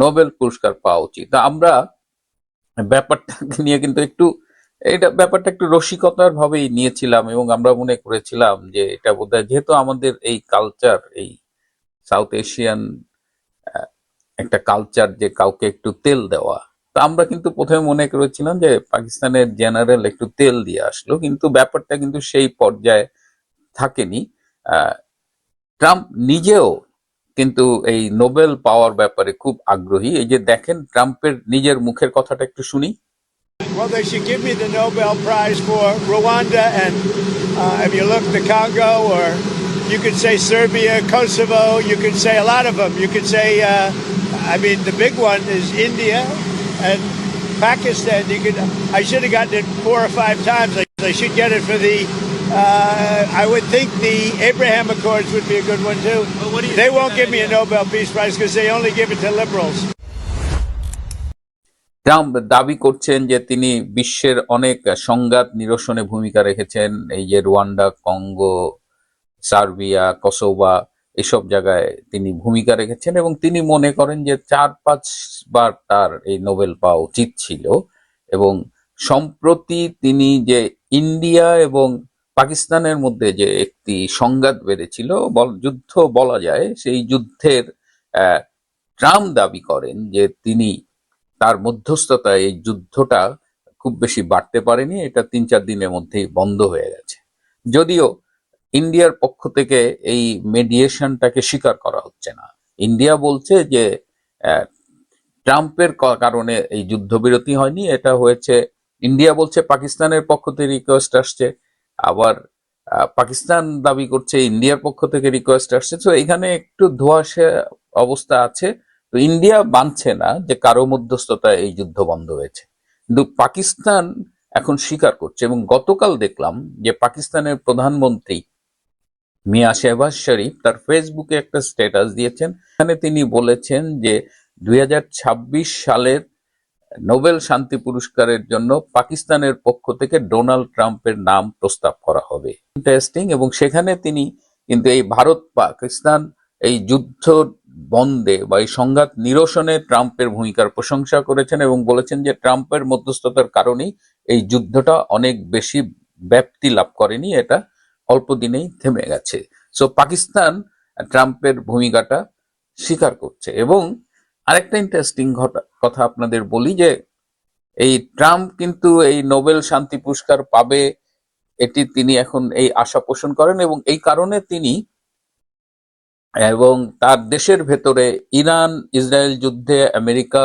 নোবেল পুরস্কার পাওয়া উচিত। আমরা ব্যাপারটা নিয়ে কিন্তু ব্যাপারটা একটু রসিকতার ভাবেই নিয়েছিলাম, এবং আমরা মনে করেছিলাম যে এটা বোধহয়, যেহেতু আমাদের এই কালচার, এই সাউথ এশিয়ান একটা কালচার যে কাউকে একটু তেল দেওয়া, তো আমরা কিন্তু প্রথমে মনে করেছিলাম যে পাকিস্তানের জেনারেল একটু তেল দিয়ে আসলো, কিন্তু ব্যাপারটা কিন্তু সেই পর্যায়ে থাকেনি। ট্রাম্প নিজেও কিন্তু এই নোবেল পাওয়ার ব্যাপারে খুব আগ্রহী। এই যে দেখেন ট্রাম্পের নিজের মুখের কথাটা একটু শুনি। Well, they should give me the Nobel Prize for Rwanda, and if you look the Congo, or you could say Serbia, Kosovo, you could say a lot of them. You could say, I mean, the big one is India and Pakistan. I should have gotten it 4 or 5 times. I should get it for the. I would think the Abraham Accords would be a good one too. They won't give me a Nobel Peace Prize because they only give it to liberals. Trump দাবি করছেন যে তিনি বিশ্বের অনেক সংঘাত নিরসনে ভূমিকা রেখেছেন, এই যে রুয়ান্ডা, কঙ্গো, সার্বিয়া, কসোভা, এসব জায়গায় তিনি ভূমিকা রেখেছেন, এবং তিনি মনে করেন যে 4-5 বার তার এই নোবেল পাওয়া উচিত ছিল। এবং সম্প্রতি তিনি যে ইন্ডিয়া এবং পাকিস্তানের মধ্যে যে একটি সংঘাত বেড়েছিল, যুদ্ধ বলা যায়, সেই যুদ্ধের ট্রাম্প দাবি করেন যে তিনি তার মধ্যস্থতায় এই যুদ্ধটা খুব বেশি বাড়তে পারেনি, এটা 3-4 দিনের মধ্যেই বন্ধ হয়ে গেছে। যদিও ইন্ডিয়ার পক্ষ থেকে এই মেডিয়েশনটাকে স্বীকার করা হচ্ছে না। ইন্ডিয়া বলছে যে ট্রাম্পের কারণে এই যুদ্ধবিরতি হয়নি, এটা হয়েছে, ইন্ডিয়া বলছে পাকিস্তানের পক্ষ থেকে রিকোয়েস্ট আসছে, আবার পাকিস্তান দাবি করছে ইন্ডিয়ার পক্ষ থেকে রিকোয়েস্ট আসছে। তো এখানে একটু ধোঁয়াশা অবস্থা আছে। তো ইন্ডিয়া মানছে না যে কারো মধ্যস্থতায় এই যুদ্ধ বন্ধ হয়েছে, কিন্তু পাকিস্তান এখন স্বীকার করছে। এবং গতকাল দেখলাম যে পাকিস্তানের প্রধানমন্ত্রী মিয়া শেহবাজ শরীফ তার ফেসবুকে একটা স্ট্যাটাস দিয়েছেন, এখানে তিনি বলেছেন যে 2026 সালের নোবেল শান্তি পুরস্কারের জন্য পাকিস্তানের পক্ষ থেকে ডোনাল্ড ট্রাম্পের নাম প্রস্তাব করা হবে। ইন্টারেস্টিং। এবং সেখানে তিনি কিন্তু এই ভারত পাকিস্তান এই যুদ্ধ বন্ধে বা এই সংঘাত নিরসনে ট্রাম্পের ভূমিকার প্রশংসা করেছেন, এবং বলেছেন যে ট্রাম্পের মধ্যস্থতার কারণেই এই যুদ্ধটা অনেক বেশি ব্যাপ্তি লাভ করেনি, এটা অল্প দিনেই থেমে গেছে। সো পাকিস্তান ট্রাম্পের ভূমিকাটা স্বীকার করছে। এবং আরেকটা ইন্টারেস্টিং কথা আপনাদের বলি যে এই ট্রাম্প কিন্তু এই নোবেল শান্তি পুরস্কার পাবে, এটি তিনি এখন এই আশা পোষণ করেন, এবং এই কারণে তিনি এবং তার দেশের ভেতরে ইরান ইসরায়েল যুদ্ধে আমেরিকা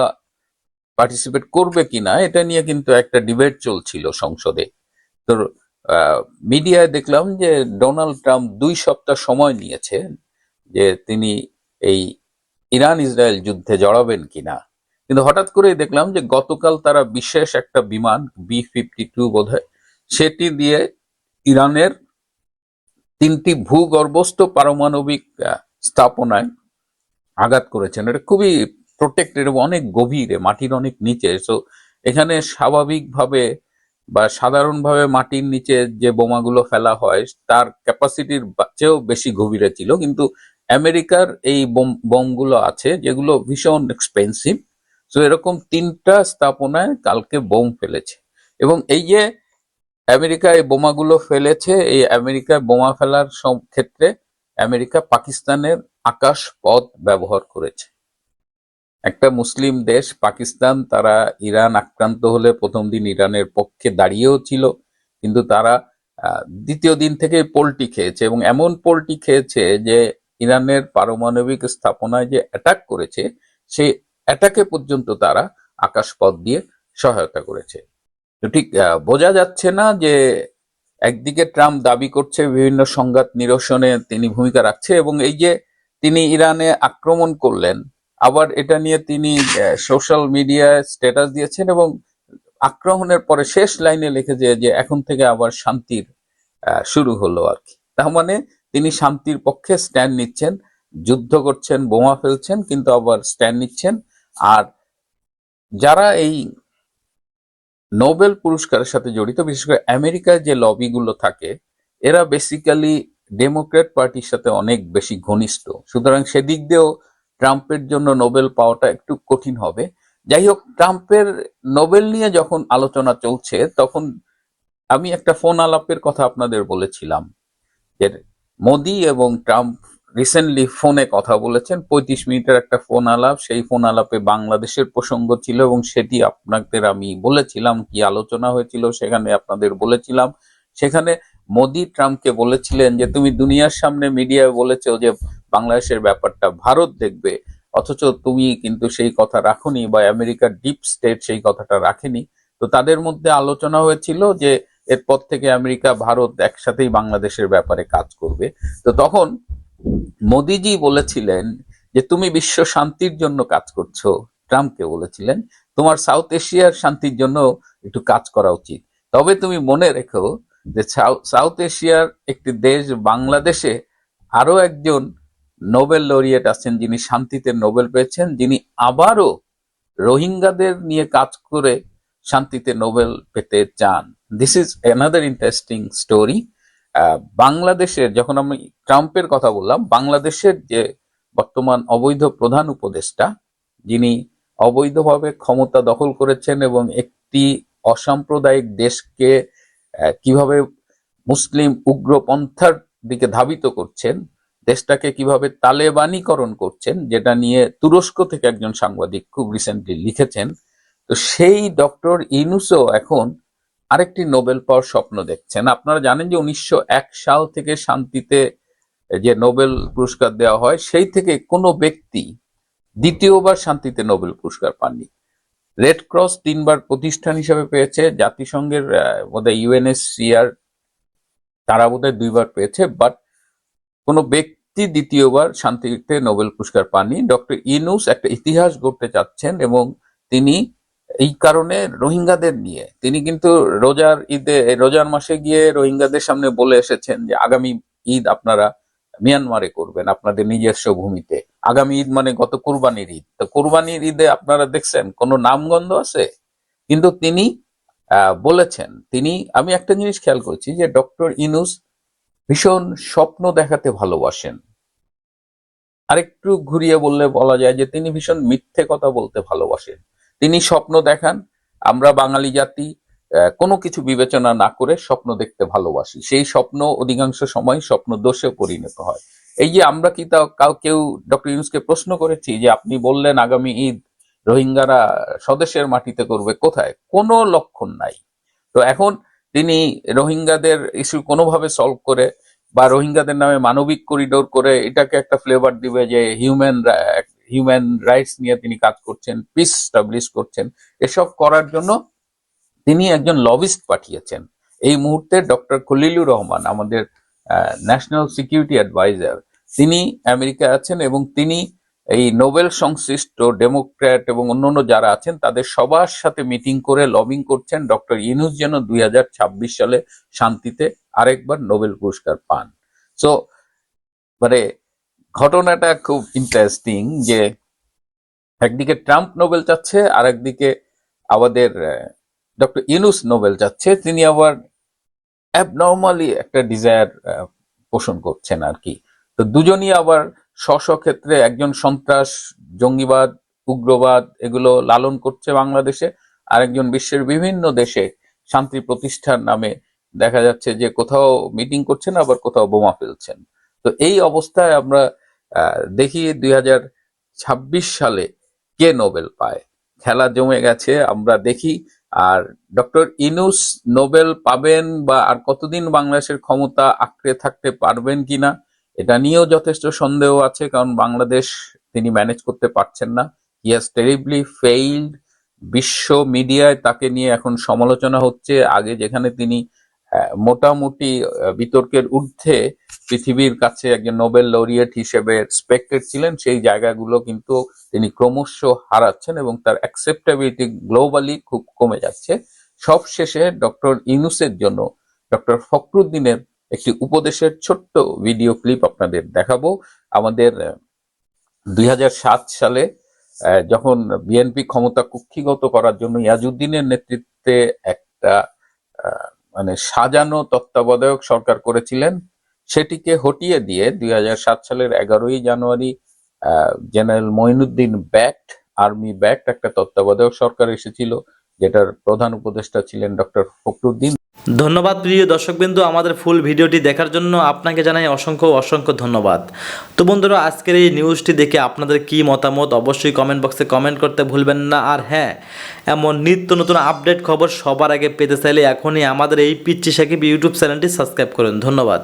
পার্টিসিপেট করবে কিনা এটা নিয়ে কিন্তু একটা ডিবেট চলছিল সংসদে। তো মিডিয়ায় দেখলাম যে ডোনাল্ড ট্রাম্প 2 সপ্তাহ সময় নিয়েছে যে তিনি এই ইরান ইসরায়েল যুদ্ধে জড়াবেন কিনা, কিন্তু হঠাৎ করে দেখলাম যে গতকাল তারা বিশেষ একটা বিমান B-52 বোধহয়, সেটি দিয়ে ইরানের 3টি ভূগর্ভস্থ পারমাণবিক স্থাপনায় আঘাত করেছেন। এটা খুবই প্রোটেক্টেড এবং অনেক গভীরে, মাটির অনেক নিচে। সো এখানে স্বাভাবিকভাবে বা সাধারণভাবে মাটির নিচে যে বোমাগুলো ফেলা হয় তার ক্যাপাসিটির চেয়েও বেশি গভীরে ছিল, কিন্তু আমেরিকার এই বোমগুলো আছে যেগুলো ভীষণ এক্সপেন্সিভ। সো এরকম 3টা স্থাপনায় কালকে বোম ফেলেছে, এবং এই যে আমেরিকা এই বোমাগুলো ফেলেছে, এই আমেরিকায় বোমা ফেলার ক্ষেত্রে আমেরিকা পাকিস্তানের আকাশ পথ ব্যবহার করেছে। একটা মুসলিম দেশ পাকিস্তান, তারা ইরান আক্রান্ত হলে প্রথম দিন ইরানের পক্ষে দাঁড়িয়েও ছিল, কিন্তু তারা দ্বিতীয় দিন থেকে পোল্টি খেয়েছে, এবং এমন পোল্টি খেয়েছে যে ইরানের পারমাণবিক স্থাপনায় যে অ্যাটাক করেছে সেই অ্যাটাকে পর্যন্ত তারা আকাশপথ দিয়ে সহায়তা করেছে। তো ঠিক বোঝা যাচ্ছে না যে একদিকে ট্রাম্প দাবি করছে বিভিন্ন সংঘাত নিরসনে তিনি ভূমিকা রাখছে, এবং এই যে তিনি ইরানে আক্রমণ করলেন, আবার এটা নিয়ে তিনি সোশ্যাল মিডিয়ায় স্ট্যাটাস দিয়েছেন, এবং আক্রমণের পরে শেষ লাইনে লিখেছে যে এখন থেকে আবার শান্তির শুরু হলো আর কি। তার মানে তিনি শান্তির পক্ষে স্ট্যান্ড নিচ্ছেন, যুদ্ধ করছেন, বোমা ফেলছেন, কিন্তু আবার স্ট্যান্ড নিচ্ছেন। আর যারা এই নোবেল পুরস্কারের সাথে জড়িত, বিশেষ করে আমেরিকায় যে লবিগুলো থাকে, এরা বেসিক্যালি ডেমোক্র্যাট পার্টির সাথে অনেক বেশি ঘনিষ্ঠ। সুতরাং সেদিক দিয়েও ট্রাম্পের জন্য নোবেল পাওয়াটা একটু কঠিন হবে। যাই হোক, ট্রাম্পের নোবেল নিয়ে যখন আলোচনা চলছে তখন আমি একটা ফোন আলাপের কথা আপনাদের বলেছিলাম যে মোদি এবং ট্রাম্প রিসেন্টলি ফোনে কথা বলেছেন। 35 মিনিটের একটা ফোন আলাপ, সেই ফোন আলাপে বাংলাদেশের প্রসঙ্গ ছিল এবং সেটি আপনাদের আমি বলেছিলাম কি আলোচনা হয়েছিল, সেখানে আপনাদের বলেছিলাম। সেখানে মোদি ট্রাম্পকে বলেছিলেন যে তুমি দুনিয়ার সামনে মিডিয়ায় বলেছো যে বাংলাদেশের ব্যাপারটা ভারত দেখবে, অথচ তুমি কিন্তু সেই কথা রাখোনি, বা আমেরিকার ডিপ স্টেট সেই কথাটা রাখেনি। তো তাদের মধ্যে আলোচনা হয়েছিল যে এরপর থেকে আমেরিকা ভারত একসাথেই বাংলাদেশের ব্যাপারে কাজ করবে। তো তখন মোদিজি বলেছিলেন যে তুমি বিশ্ব শান্তির জন্য কাজ করছো, ট্রাম্পকে বলেছিলেন তোমার সাউথ এশিয়ার শান্তির জন্য একটু কাজ করা উচিত। তবে তুমি মনে রেখো যে সাউথ এশিয়ার একটি দেশ বাংলাদেশে আরো একজন নোবেল লরিয়েট আছেন যিনি শান্তিতে নোবেল পেয়েছেন, যিনি আবারও রোহিঙ্গাদের নিয়ে কাজ করে শান্তিতে নোবেল পেতে চান। This is another interesting story. বাংলাদেশের, যখন আমি ট্রাম্পের কথা বললাম, বাংলাদেশের যে বর্তমান অবৈধ প্রধান উপদেষ্টা, যিনি অবৈধভাবে ক্ষমতা দখল করেছেন এবং একটি অসাম্প্রদায়িক দেশকে কিভাবে মুসলিম উগ্রপন্থার দিকে ধাবিত করছেন, দেশটাকে কিভাবে তালেবানীকরণ করছেন, যেটা নিয়ে তুরস্ক থেকে একজন সাংবাদিক খুব রিসেন্টলি লিখেছেন। তো সেই ডক্টর ইউনূসও এখন আরেকটি নোবেল পাওয়ার স্বপ্ন দেখছেন। আপনারা জানেন যে 1901 সাল থেকে শান্তিতে যে নোবেল পুরস্কার দেওয়া হয়, সেই থেকে কোনো ব্যক্তি দ্বিতীয়বার শান্তিতে নোবেল পুরস্কার পাননি। রেড ক্রস 3 বার প্রতিষ্ঠান হিসেবে পেয়েছে, জাতিসংঘের বোধহয় UNHCR তারা বোধহয় 2 বার পেয়েছে, বাট কোনো ব্যক্তি দ্বিতীয়বার শান্তিতে নোবেল পুরস্কার পাননি। ডক্টর ইউনূস একটা ইতিহাস গড়তে চাচ্ছেন এবং তিনি এই কারণে রোহিঙ্গাদের নিয়ে তিনি কিন্তু রোজার মাসে গিয়ে রোহিঙ্গাদের সামনে বলে এসেছেন যে আগামী ঈদ আপনারা মিয়ানমারে করবেন, আপনাদের নিজস্ব ভূমিতে। আগামী ঈদ মানে গত কুরবানির ঈদ। তো কুরবানির ঈদে আপনারা দেখছেন কোনো নামগন্ধ আছে? কিন্তু তিনি বলেছেন, আমি একটা জিনিস খেয়াল করেছি যে ডক্টর ইউনূস ভীষণ স্বপ্ন দেখাতে ভালোবাসেন। আরেকটু ঘুরিয়ে বললে বলা যায় যে তিনি ভীষণ মিথ্যে কথা বলতে ভালোবাসেন। তিনি স্বপ্ন দেখান। আমরা বাঙালি জাতি কোনো কিছু বিবেচনা না করে স্বপ্ন দেখতে ভালোবাসি। সেই স্বপ্ন অধিকাংশ সময় স্বপ্ন দোষে পরিণত হয়। এই যে আমরা কি কেউ ডক্টর ইউনূসকে প্রশ্ন করেছি যে আপনি বললেন আগামী ঈদ রোহিঙ্গারা স্বদেশের মাটিতে করবে, কোথায়? কোনো লক্ষণ নাই। তো এখন তিনি রোহিঙ্গাদের ইস্যু কোনোভাবে সলভ করে বা রোহিঙ্গাদের নামে মানবিক করিডোর করে এটাকে একটা ফ্লেভার দিবে যে হিউম্যান রাইটস নিয়ে তিনি কাজ করছেন, পিস স্টাবলিশ করছেন। এসব করার জন্য তিনি একজন লবিস্ট পাঠিয়েছেন। এই মুহূর্তে ডক্টর খলিলুর রহমান, আমাদের ন্যাশনাল সিকিউরিটি অ্যাডভাইজার, তিনি আমেরিকায় আছেন এবং তিনি এই নোবেল সংশ্লিষ্ট ডেমোক্র্যাট এবং অন্যান্য যারা আছেন তাদের সবার সাথে মিটিং করে লবিং করছেন ডক্টর ইউনূস যেন 2026 সালে শান্তিতে আরেকবার নোবেল পুরস্কার পান। সো মানে ঘটনাটা খুব ইন্টারেস্টিং যে একদিকে ট্রাম্প নোবেল চাচ্ছে, আর একদিকে আমাদের ডক্টর ইউনূস নোবেল চাচ্ছে। তিনি আবার অ্যাবনর্মালি একটা ডিজায়ার পোষণ করছেন আর কি। তো দুজনই আবার স্ব ক্ষেত্রে, একজন সন্ত্রাস, জঙ্গিবাদ, উগ্রবাদ এগুলো লালন করছে বাংলাদেশে, আর একজন বিশ্বের বিভিন্ন দেশে শান্তি প্রতিষ্ঠার নামে দেখা যাচ্ছে যে কোথাও মিটিং করছেন আবার কোথাও বোমা ফেলছেন। তো এই অবস্থায় আমরা দেখি 2026 সালে কে নোবেল পায়। খেলা জমে গেছে, আমরা দেখি। আর ডক্টর ইউনূস নোবেল পাবেন বা আর কতদিন বাংলাদেশের ক্ষমতা আঁকড়ে থাকতে পারবেন কিনা এটা নিয়েও যথেষ্ট সন্দেহ আছে, কারণ বাংলাদেশ তিনি ম্যানেজ করতে পারছেন না। He has terribly failed. বিশ্ব মিডিয়ায় তাকে নিয়ে এখন সমালোচনা হচ্ছে। আগে যেখানে তিনি মোটামুটি বিতর্কের ঊর্ধ্বে পৃথিবীর কাছে একজন নোবেল লরিয়েট হিসেবে রেসপেক্টেড ছিলেন, সেই জায়গাগুলো কিন্তু তিনি ক্রমশ হারাচ্ছেন এবং তার অ্যাকসেপ্টেবিলিটি গ্লোবালি খুব কমে যাচ্ছে। সব শেষে ডক্টর ইউনূসের জন্য ডক্টর ফখরুদ্দিনের একটি উপদেশের ছোট্ট ভিডিও ক্লিপ আপনাদের দেখাবো। আমাদের 2007 সালে যখন বিএনপি ক্ষমতা কুক্ষিগত করার জন্য ইয়াজউদ্দিনের নেতৃত্বে একটা মানে সাজানো তত্ত্বাবধায়ক সরকার করেছিলেন, সেটিকে হটিয়ে দিয়ে 2007 সালের 11ই জানুয়ারি general Moeenuddin backed army backed একটা তত্ত্বাবধায়ক সরকার এসেছিল, যেটার প্রধান উপদেষ্টা ছিলেন ডক্টর ফখরুদ্দিন। ধন্যবাদ প্রিয় দর্শকবৃন্দু, আমাদের ফুল ভিডিওটি দেখার জন্য আপনাকে জানাই অসংখ্য ধন্যবাদ। তো বন্ধুরা, আজকের এই নিউজটি দেখে আপনাদের কি মতামত অবশ্যই কমেন্ট বক্সে কমেন্ট করতে ভুলবেন না। আর হ্যাঁ, এমন নিত্য নতুন আপডেট খবর সবার আগে পেতে চাইলে এখনই আমাদের এই পিচ্চি সাকিব ইউটিউব চ্যানেলটি সাবস্ক্রাইব করুন। ধন্যবাদ।